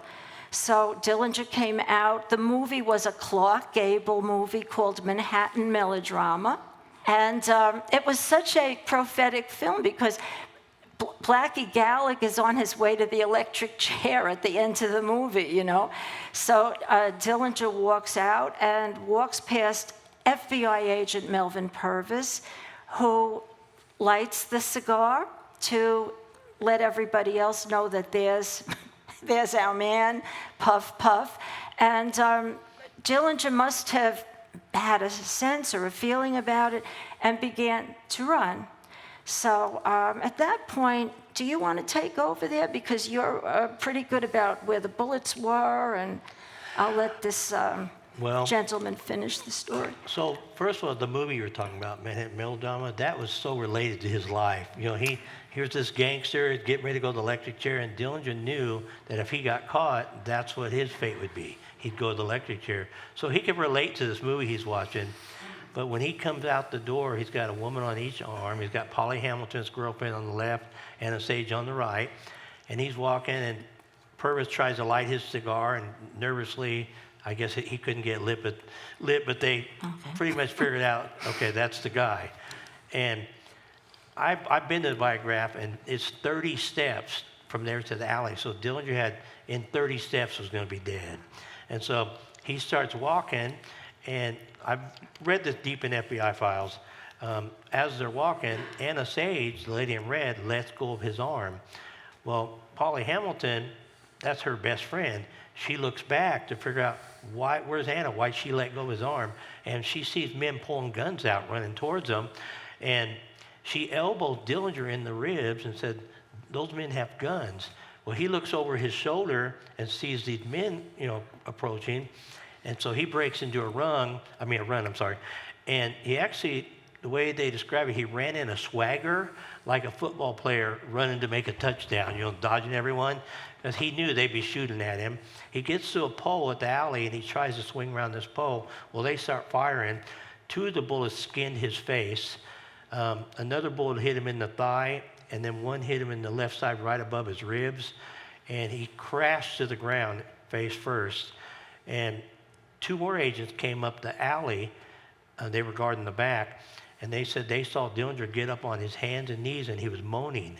So Dillinger came out. The movie was a Clark Gable movie called Manhattan Melodrama. And it was such a prophetic film because Blackie Gallic is on his way to the electric chair at the end of the movie, So Dillinger walks out and walks past FBI agent Melvin Purvis, who lights the cigar to let everybody else know that there's our man, puff, puff. And Dillinger must have had a sense or a feeling about it and began to run. So at that point, do you want to take over there? Because you're pretty good about where the bullets were, and I'll let this gentleman finish the story. So first of all, the movie you were talking about, Manhattan Melodrama, that was so related to his life. Here's this gangster getting ready to go to the electric chair, and Dillinger knew that if he got caught, that's what his fate would be. He'd go to the electric chair. So he could relate to this movie he's watching. But when he comes out the door, he's got a woman on each arm. He's got Polly Hamilton's girlfriend on the left and a Sage on the right. And he's walking, and Purvis tries to light his cigar, and nervously, I guess he couldn't get lit, but they pretty much figured out, okay, that's the guy. And I've been to the Biograph, and it's 30 steps from there to the alley. So Dillinger had, in 30 steps, was going to be dead. And so he starts walking, and I've read this deep in FBI files. As they're walking, Anna Sage, the lady in red, lets go of his arm. Well, Polly Hamilton that's her best friend. She looks back to figure out where's Anna? Why'd she let go of his arm? And she sees men pulling guns out, running towards them. And she elbowed Dillinger in the ribs and said, those men have guns. Well, he looks over his shoulder and sees these men, approaching. And so he breaks into a run, And he actually, the way they describe it, he ran in a swagger like a football player running to make a touchdown, dodging everyone, because he knew they'd be shooting at him. He gets to a pole at the alley, and he tries to swing around this pole. Well, they start firing. 2 of the bullets skinned his face. Another bullet hit him in the thigh, and then one hit him in the left side right above his ribs, and he crashed to the ground face first. And 2 more agents came up the alley. They were guarding the back, and they said they saw Dillinger get up on his hands and knees, and he was moaning.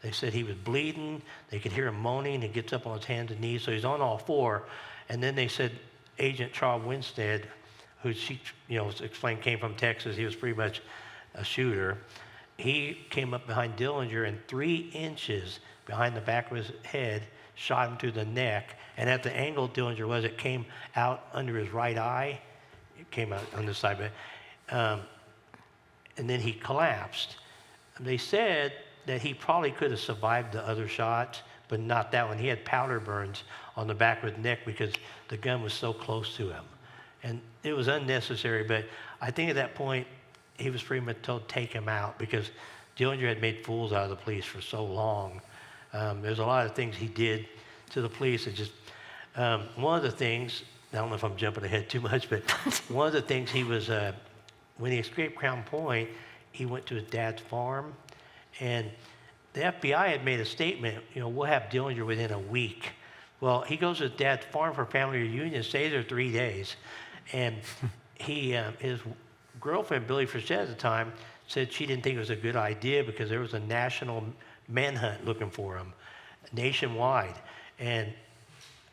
They said he was bleeding. They could hear him moaning. He gets up on his hands and knees, so he's on all 4. And then they said Agent Charles Winstead, who she explained came from Texas. He was pretty much a shooter. He came up behind Dillinger and 3 inches behind the back of his head, shot him through the neck. And at the angle Dillinger was, it came out under his right eye. It came out on this side, and then he collapsed. They said that he probably could have survived the other shots, but not that one. He had powder burns on the back of his neck because the gun was so close to him. And it was unnecessary, but I think at that point, he was pretty much told, take him out, because Dillinger had made fools out of the police for so long. There's a lot of things he did to the police. One of the things, I don't know if I'm jumping ahead too much, but one of the things he was, when he escaped Crown Point, he went to his dad's farm, and the FBI had made a statement, we'll have Dillinger within a week. Well, he goes to his dad's farm for family reunion, stays there 3 days, and his girlfriend, Billy Frechette at the time, said she didn't think it was a good idea because there was a national manhunt looking for him, nationwide. And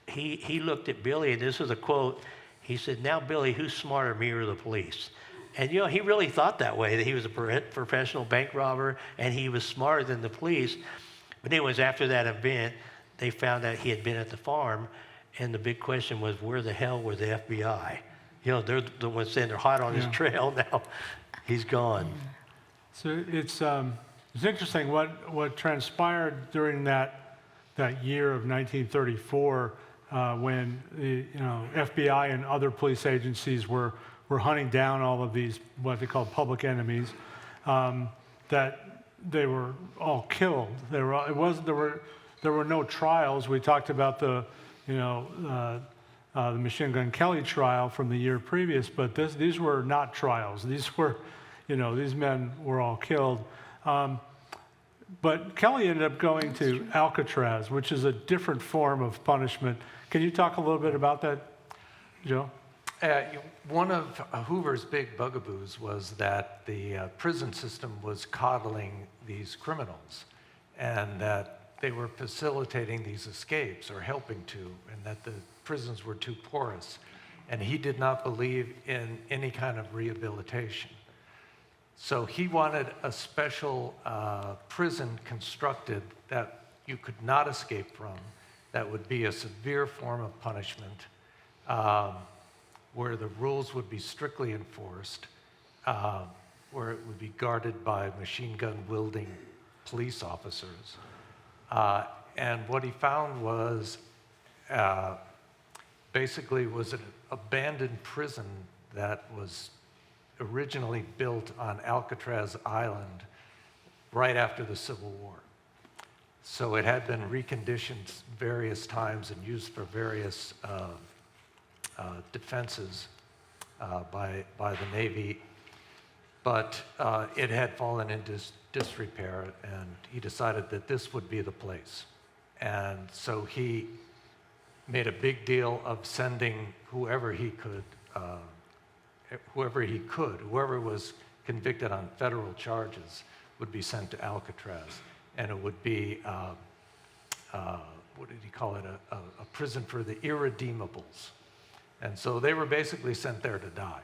he looked at Billy, and this is a quote. He said, now, Billy, who's smarter, me or the police? And, he really thought that way, that he was a professional bank robber, and he was smarter than the police. But anyways, after that event, they found out he had been at the farm, and the big question was, where the hell were the FBI? They're the ones saying they're hot on his trail now. He's gone. So it's interesting what transpired during that year of 1934 when the FBI and other police agencies were hunting down all of these what they call public enemies. That they were all killed. There were no trials. We talked about the Machine Gun Kelly trial from the year previous, but these were not trials. These were, these men were all killed. But Kelly ended up going to Alcatraz, which is a different form of punishment. Can you talk a little bit about that, Joe? One of Hoover's big bugaboos was that the prison system was coddling these criminals, and that they were facilitating these escapes or helping to, and that the prisons were too porous. And he did not believe in any kind of rehabilitation. So he wanted a special prison constructed that you could not escape from, that would be a severe form of punishment, where the rules would be strictly enforced, where it would be guarded by machine gun wielding police officers. And what he found was basically was an abandoned prison that was originally built on Alcatraz Island right after the Civil War. So it had been reconditioned various times and used for various defenses by the Navy, but it had fallen into disrepair, and he decided that this would be the place. And so he made a big deal of sending whoever was convicted on federal charges would be sent to Alcatraz, and it would be what did he call it? A prison for the irredeemables. And so they were basically sent there to die.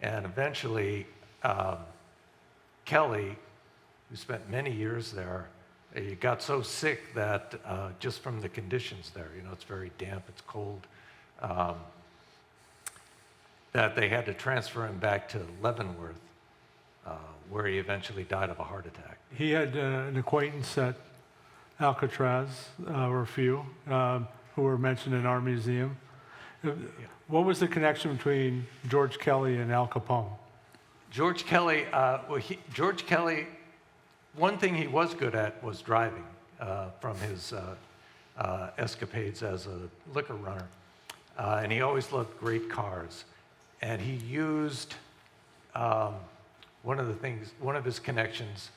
And eventually, Kelly, who spent many years there, He got so sick that just from the conditions there, it's very damp, it's cold, that they had to transfer him back to Leavenworth, where he eventually died of a heart attack. He had an acquaintance at Alcatraz, or a few, who were mentioned in our museum. What was the connection between George Kelly and Al Capone? George Kelly, George Kelly, one thing he was good at was driving from his escapades as a liquor runner. And he always loved great cars. And he used, one of his connections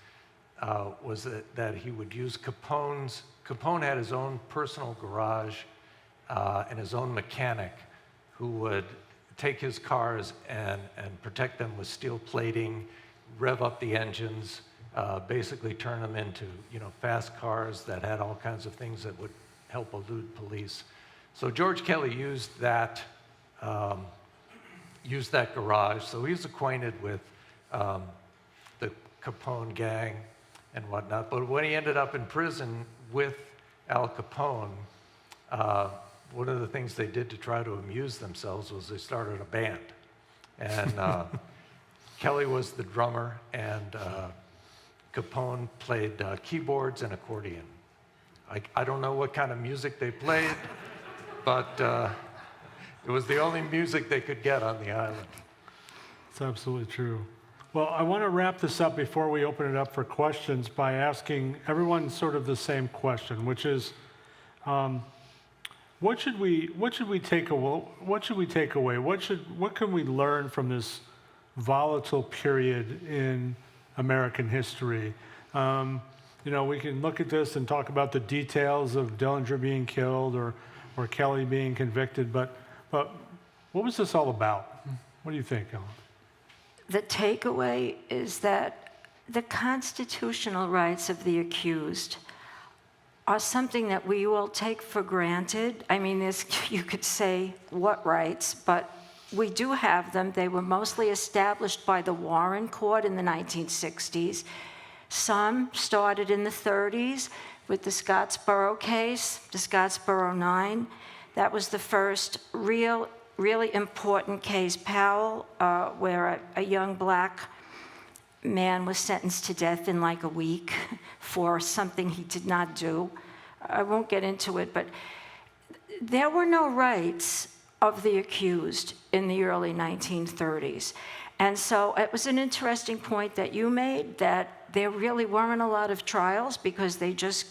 was that he would use Capone had his own personal garage and his own mechanic who would take his cars and protect them with steel plating, rev up the engines, basically turn them into fast cars that had all kinds of things that would help elude police. So George Kelly used that garage. So he was acquainted with the Capone gang and whatnot. But when he ended up in prison with Al Capone, one of the things they did to try to amuse themselves was they started a band. And Kelly was the drummer, and Capone played keyboards and accordion. I don't know what kind of music they played, but it was the only music they could get on the island. It's absolutely true. Well, I want to wrap this up before we open it up for questions by asking everyone sort of the same question, which is, what should we take away? What can we learn from this volatile period in American history? We can look at this and talk about the details of Dillinger being killed or Kelly being convicted, but what was this all about? What do you think, Ellen? The takeaway is that the constitutional rights of the accused are something that we all take for granted. I mean, you could say what rights, but we do have them. They were mostly established by the Warren Court in the 1960s. Some started in the 30s with the Scottsboro case, the Scottsboro 9. That was the first really important case, Powell, where a young black man was sentenced to death in like a week for something he did not do. I won't get into it, but there were no rights of the accused in the early 1930s. And so it was an interesting point that you made, that there really weren't a lot of trials because they just,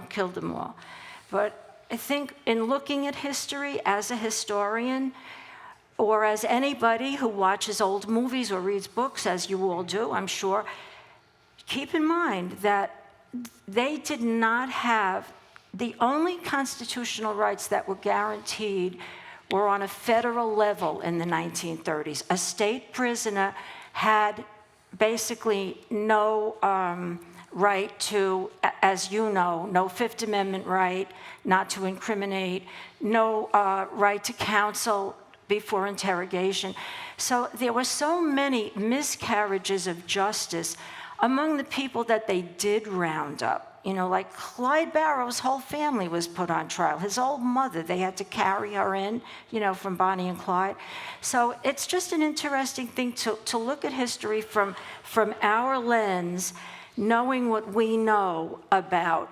killed them all. But I think in looking at history as a historian, or as anybody who watches old movies or reads books, as you all do, I'm sure, keep in mind that they did not have, the only constitutional rights that were guaranteed were on a federal level in the 1930s. A state prisoner had basically no right to, as you know, no Fifth Amendment right not to incriminate, no right to counsel before interrogation. So there were so many miscarriages of justice among the people that they did round up. Like Clyde Barrow's whole family was put on trial. His old mother, they had to carry her in, from Bonnie and Clyde. So it's just an interesting thing to look at history from our lens, knowing what we know about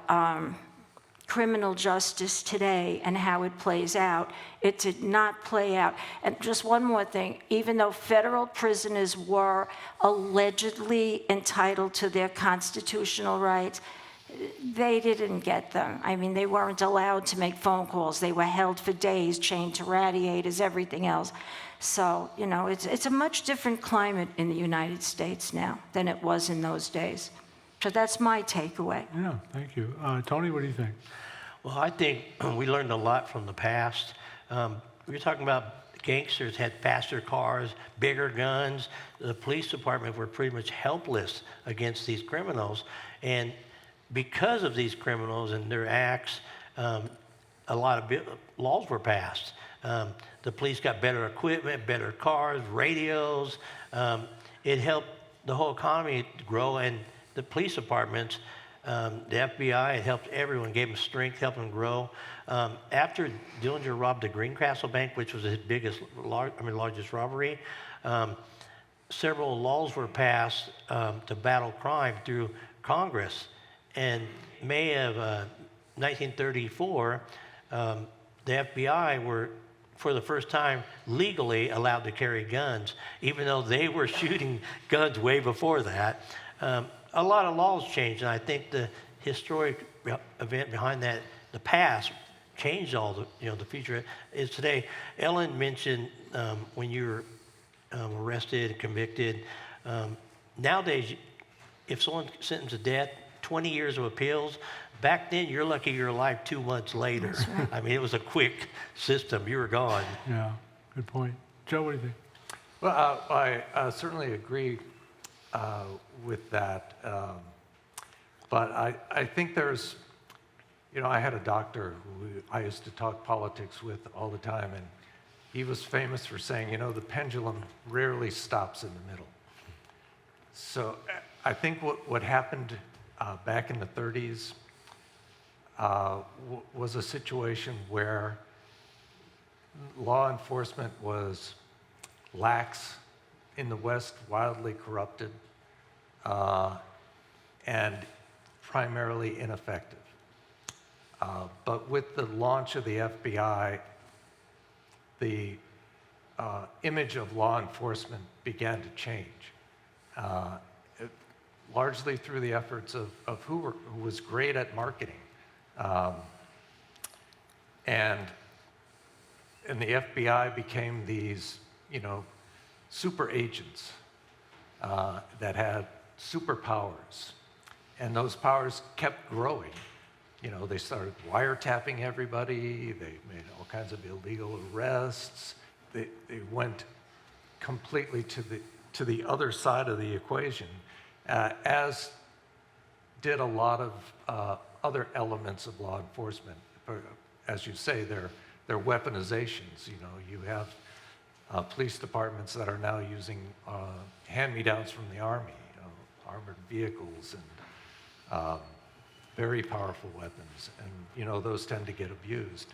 criminal justice today and how it plays out. It did not play out. And just one more thing, even though federal prisoners were allegedly entitled to their constitutional rights, they didn't get them. I mean, they weren't allowed to make phone calls. They were held for days, chained to radiators, everything else. So, it's a much different climate in the United States now than it was in those days. So that's my takeaway. Yeah, thank you. Tony, what do you think? Well, I think we learned a lot from the past. We were talking about gangsters had faster cars, bigger guns. The police department were pretty much helpless against these criminals. And because of these criminals and their acts, a lot of laws were passed. The police got better equipment, better cars, radios. It helped the whole economy grow, and the police departments The FBI had helped everyone, gave them strength, helped them grow. After Dillinger robbed the Greencastle Bank, which was his largest robbery, several laws were passed to battle crime through Congress. And May of 1934, the FBI were, for the first time, legally allowed to carry guns, even though they were shooting guns way before that. A lot of laws changed, and I think the historic event behind that, the past, changed all the future is today. Ellen mentioned when you were arrested and convicted. Nowadays, if someone's sentenced to death, 20 years of appeals. Back then, you're lucky you're alive 2 months later. Right. I mean, it was a quick system. You were gone. Yeah, good point. Joe, what do you think? Well, I certainly agree with that. But I think there's, I had a doctor who I used to talk politics with all the time, and he was famous for saying, the pendulum rarely stops in the middle. So I think what happened back in the 30s was a situation where law enforcement was lax in the West, wildly corrupted, and primarily ineffective. But with the launch of the FBI, the image of law enforcement began to change, largely through the efforts of Hoover, who was great at marketing. And the FBI became these, super agents that had superpowers. And those powers kept growing. They started wiretapping everybody. They made all kinds of illegal arrests. They went completely to the other side of the equation, as did a lot of other elements of law enforcement. As you say, they're weaponizations. You have police departments that are now using hand-me-downs from the Army, armored vehicles and very powerful weapons, and those tend to get abused.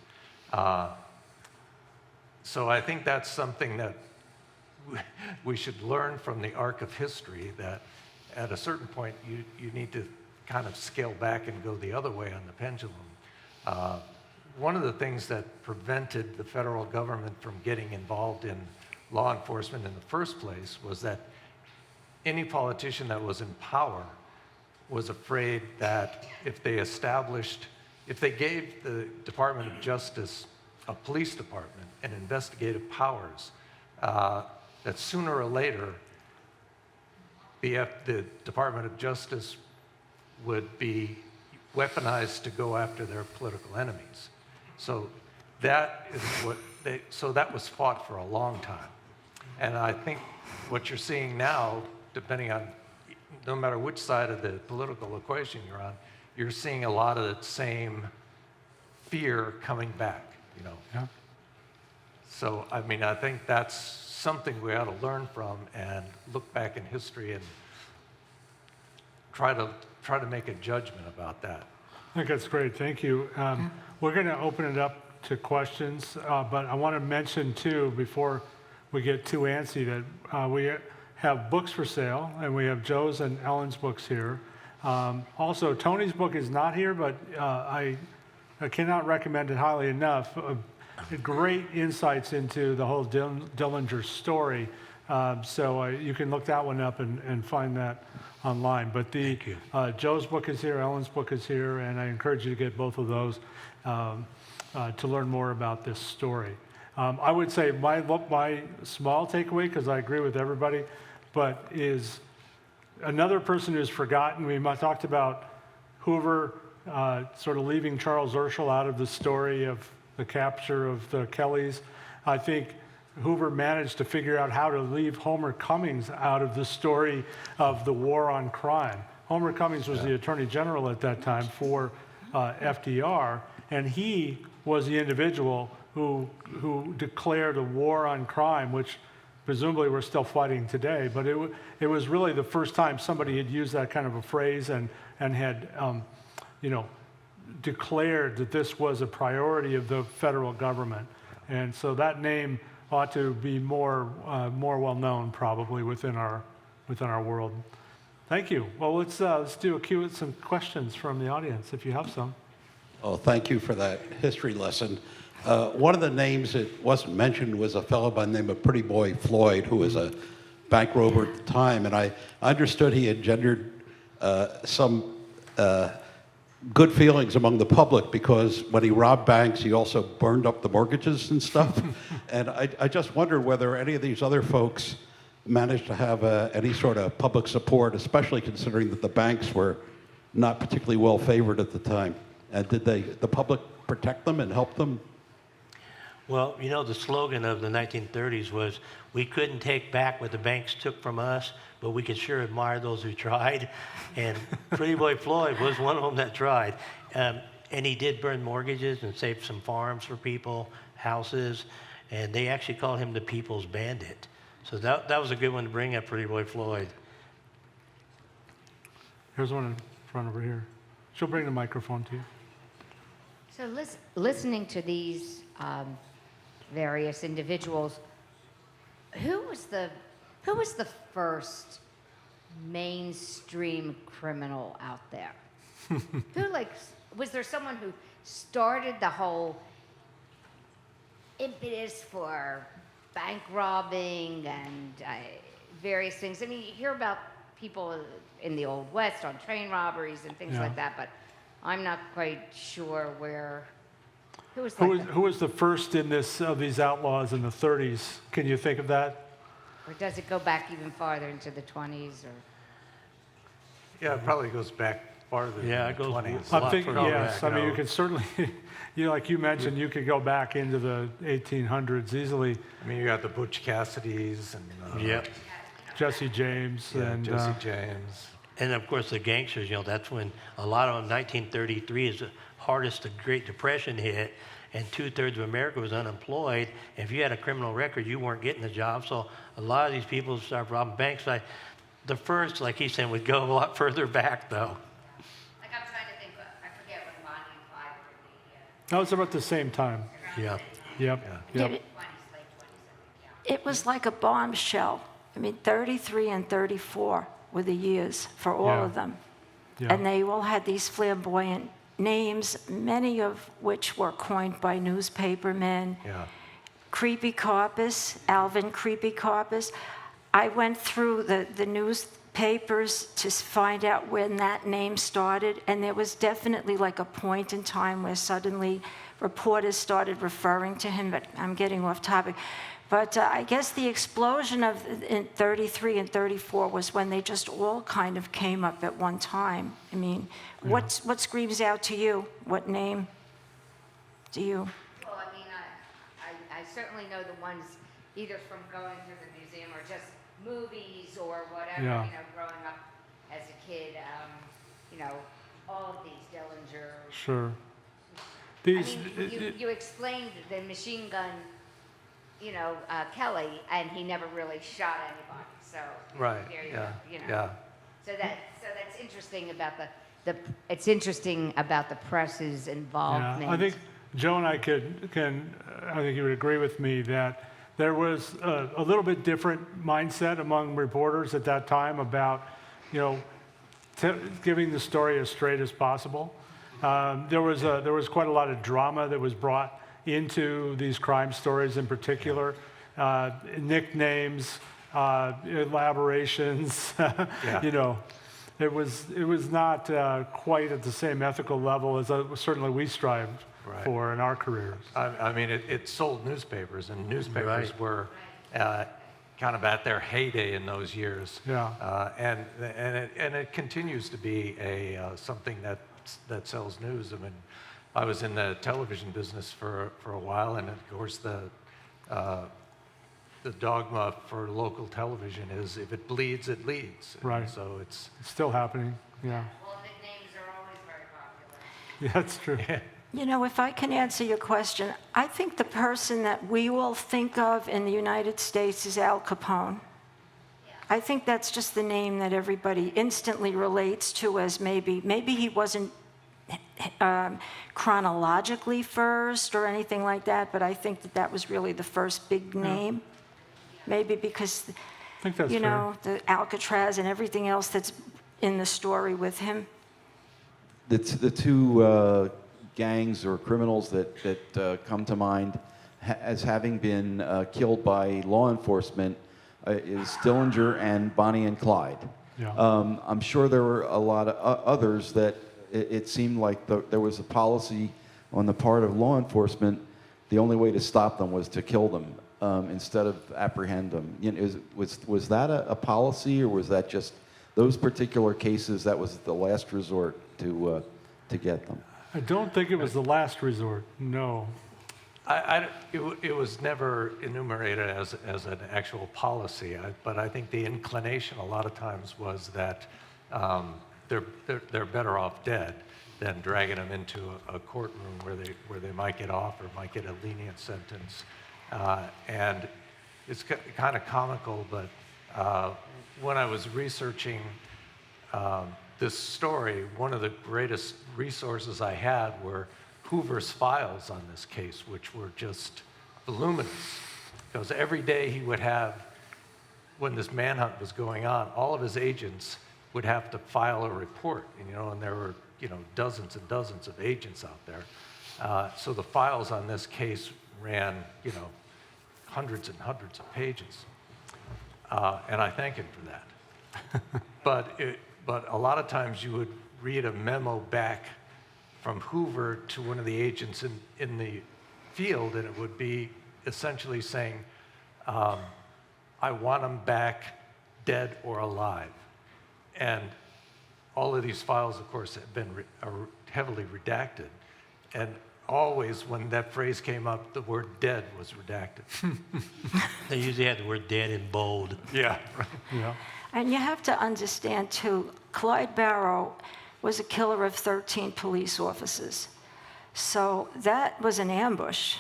So I think that's something that we should learn from the arc of history, that at a certain point you need to kind of scale back and go the other way on the pendulum. One of the things that prevented the federal government from getting involved in law enforcement in the first place was that any politician that was in power was afraid that if they gave the Department of Justice, a police department, and investigative powers, that sooner or later the Department of Justice would be weaponized to go after their political enemies. So that was fought for a long time. And I think what you're seeing now, depending on, no matter which side of the political equation you're on, you're seeing a lot of the same fear coming back, Yeah. So, I think that's something we ought to learn from and look back in history and try to make a judgment about that. I think that's great. Thank you. We're going to open it up to questions, but I want to mention, too, before we get too antsy, that we have books for sale, and we have Joe's and Ellen's books here. Also, Tony's book is not here, but I cannot recommend it highly enough. Great insights into the whole Dillinger story. So you can look that one up and find that online. But Joe's book is here, Ellen's book is here, and I encourage you to get both of those to learn more about this story. I would say my small takeaway, because I agree with everybody, but is another person who's forgotten. We talked about Hoover sort of leaving Charles Urschel out of the story of the capture of the Kellys. I think Hoover managed to figure out how to leave Homer Cummings out of the story of the war on crime. Homer Cummings was the Attorney General at that time for FDR, and he was the individual who declared a war on crime, which presumably we're still fighting today, but it was really the first time somebody had used that kind of a phrase and had, declared that this was a priority of the federal government. And so that name ought to be more well known probably within our world. Thank you. Well, let's do a queue with some questions from the audience if you have some. Oh, thank you for that history lesson. One of the names that wasn't mentioned was a fellow by the name of Pretty Boy Floyd, who was a bank robber at the time, and I understood he engendered some good feelings among the public because when he robbed banks, he also burned up the mortgages and stuff. And I just wonder whether any of these other folks managed to have any sort of public support, especially considering that the banks were not particularly well favored at the time. And did the public protect them and help them? Well, the slogan of the 1930s was, we couldn't take back what the banks took from us, but we could sure admire those who tried. And Pretty Boy Floyd was one of them that tried. And he did burn mortgages and save some farms for people, houses, and they actually called him the People's Bandit. So that was a good one to bring up, Pretty Boy Floyd. Here's one in front over here. She'll bring the microphone to you. So listening to these various individuals, who was the first mainstream criminal out there? Was there someone who started the whole impetus for bank robbing and various things? I mean, you hear about people in the Old West on train robberies and things like that, but I'm not quite sure who was the first in these outlaws in the 30s? Can you think of that? or does it go back even farther into the 20s? Or Yeah, it probably goes back farther Yeah, than it the goes 20s. I'm thinking, further yes. back, I mean, you could certainly, like you mentioned, you could go back into the 1800s easily. I mean, you got the Butch Cassidys and Yep. Jesse James and Jesse James. And of course, the gangsters, that's when a lot of them, 1933 is the hardest the Great Depression hit, and 2/3 of America was unemployed. And if you had a criminal record, you weren't getting a job. So a lot of these people started robbing banks. The first, like he said, would go a lot further back, though. like I'm trying to think, I forget when Bonnie and Clyde were in the that was about the same time. Yeah. Yep. Yeah, Yep. late 20s, yeah. it was like a bombshell. I mean, 33 and 34 were the years for all Yeah. of them. Yeah. And they all had these flamboyant names, many of which were coined by newspapermen. Yeah. Creepy Corpus, Alvin Creepy Corpus. I went through the newspapers to find out when that name started, and there was definitely like a point in time where suddenly reporters started referring to him, but I'm getting off topic. But I guess the explosion in 33 and 34 was when they just all kind of came up at one time. I mean, what screams out to you? What name do you? Well, I mean, I certainly know the ones either from going to the museum or just movies or whatever, Yeah. growing up as a kid, all of these Dillinger. Sure. I These, mean, you explained the machine gun, Kelly, and he never really shot anybody. So Right. there you Yeah. go. Yeah. So that's interesting about it's interesting about the press's involvement. yeah, I think Joe and I I think you would agree with me that there was a little bit different mindset among reporters at that time about, giving the story as straight as possible. There was quite a lot of drama that was brought into these crime stories in particular, nicknames, elaborations, Yeah. It was not quite at the same ethical level as certainly we strived Right. for in our careers. I mean, it sold newspapers, and newspapers Right. were kind of at their heyday in those years. Yeah. And it continues to be something that sells news. I mean, I was in the television business for a while, and of course the dogma for local television is if it bleeds, it leads. And Right. so it's It's still happening. Yeah. Well, nicknames are always very popular. Yeah, that's true. You know, if I can answer your question, I think the person that we all think of in the United States is Al Capone. I think that's just the name that everybody instantly relates to as maybe he wasn't chronologically first or anything like that, but I think that that was really the first big name. Maybe because, I think that's you fair. know, the Alcatraz and everything else that's in the story with him. The two gangs or criminals that come to mind as having been killed by law enforcement is Dillinger and Bonnie and Clyde. Yeah. I'm sure there were a lot of others that it seemed like there was a policy on the part of law enforcement. The only way to stop them was to kill them instead of apprehend them. You know, was that a policy, or was that just those particular cases that was the last resort to get them? I don't think it was the last resort, no. It was never enumerated as an actual policy, but I think the inclination a lot of times was that they're better off dead than dragging them into a courtroom where they might get off or might get a lenient sentence. And it's kind of comical, but when I was researching this story, one of the greatest resources I had were Hoover's files on this case, which were just voluminous. Because every day he would have, when this manhunt was going on, all of his agents would have to file a report, and there were, dozens and dozens of agents out there. So the files on this case ran, hundreds and hundreds of pages. And I thank him for that. But a lot of times you would read a memo back from Hoover to one of the agents in the field, and it would be essentially saying, I want them back dead or alive. And all of these files, of course, have been are heavily redacted. And always when that phrase came up, the word dead was redacted. They usually had the word dead in bold. Yeah. Yeah. And you have to understand, too, Clyde Barrow was a killer of 13 police officers. So that was an ambush.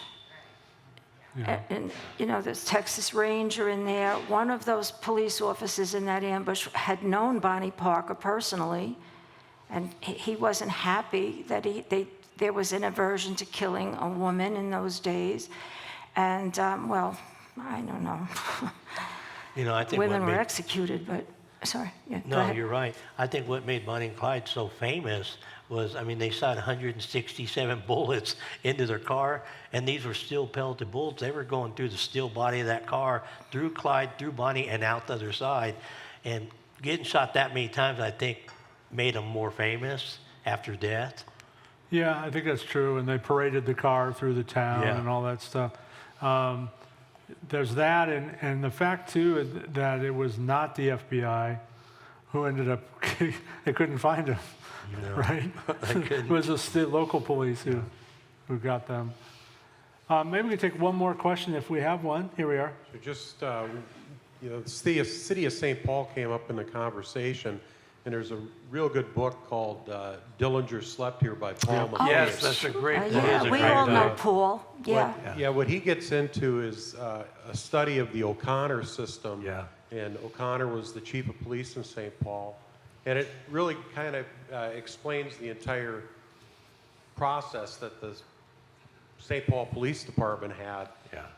Yeah. And, there's Texas Ranger in there. One of those police officers in that ambush had known Bonnie Parker personally, and he wasn't happy that there was an aversion to killing a woman in those days. And, well, I don't know. I think Women what were made, executed, but, sorry. Yeah, go No, ahead. you're right. I think what made Bonnie and Clyde so famous was, they shot 167 bullets into their car, and these were steel pelleted bullets. They were going through the steel body of that car, through Clyde, through Bonnie, and out the other side. And getting shot that many times, I think, made them more famous after death. Yeah, I think that's true. And they paraded the car through the town Yeah. and all that stuff. There's that, and the fact, too, that it was not the FBI who ended up, they couldn't find him, No, right? It was the local police who got them. Maybe we can take one more question if we have one. Here we are. So just, the city of St. Paul came up in the conversation, and there's a real good book called Dillinger Slept Here by Paul McCabe. Yes, that's a great book. Yeah, is a we great all know book. Paul. Yeah. Yeah, what he gets into is a study of the O'Connor system. Yeah. And O'Connor was the chief of police in St. Paul. And it really kind of explains the entire process that the St. Paul Police Department had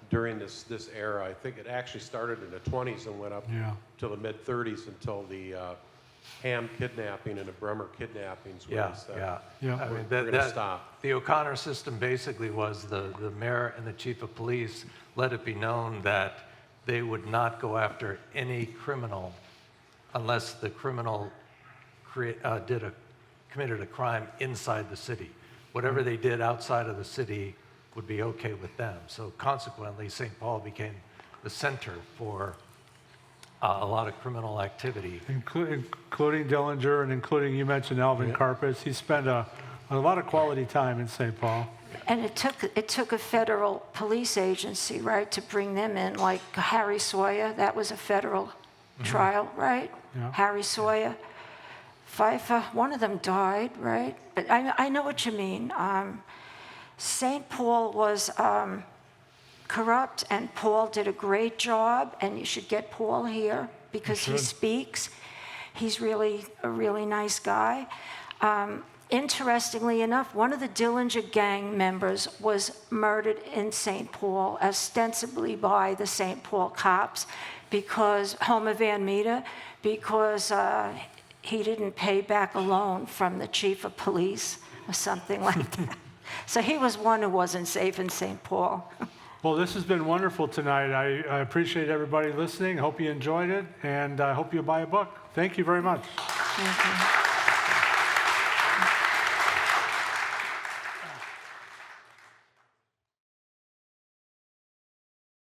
during this era. I think it actually started in the 20s and went up to the mid-30s until the Ham kidnapping and the Bremer kidnappings. Yeah. Yeah. We're gonna stop. The O'Connor system basically was the mayor and the chief of police let it be known that they would not go after any criminal unless the criminal committed a crime inside the city. Whatever they did outside of the city would be okay with them. So consequently, St. Paul became the center for a lot of criminal activity. Including Dillinger and including, you mentioned Alvin Karpis. He spent a lot of quality time in St. Paul. And it took a federal police agency, right, to bring them in, like Harry Sawyer. That was a federal trial, right? Yeah. Harry Sawyer. Pfeiffer, one of them died, right? But I know what you mean. St. Paul was corrupt, and Paul did a great job, and you should get Paul here because he speaks. He's really a really nice guy. Interestingly enough, one of the Dillinger gang members was murdered in St. Paul, ostensibly by the St. Paul cops, because Homer Van Meter, because he didn't pay back a loan from the chief of police or something like that. So he was one who wasn't safe in St. Paul. Well, this has been wonderful tonight. I appreciate everybody listening. Hope you enjoyed it, and I hope you buy a book. Thank you very much. Thank you.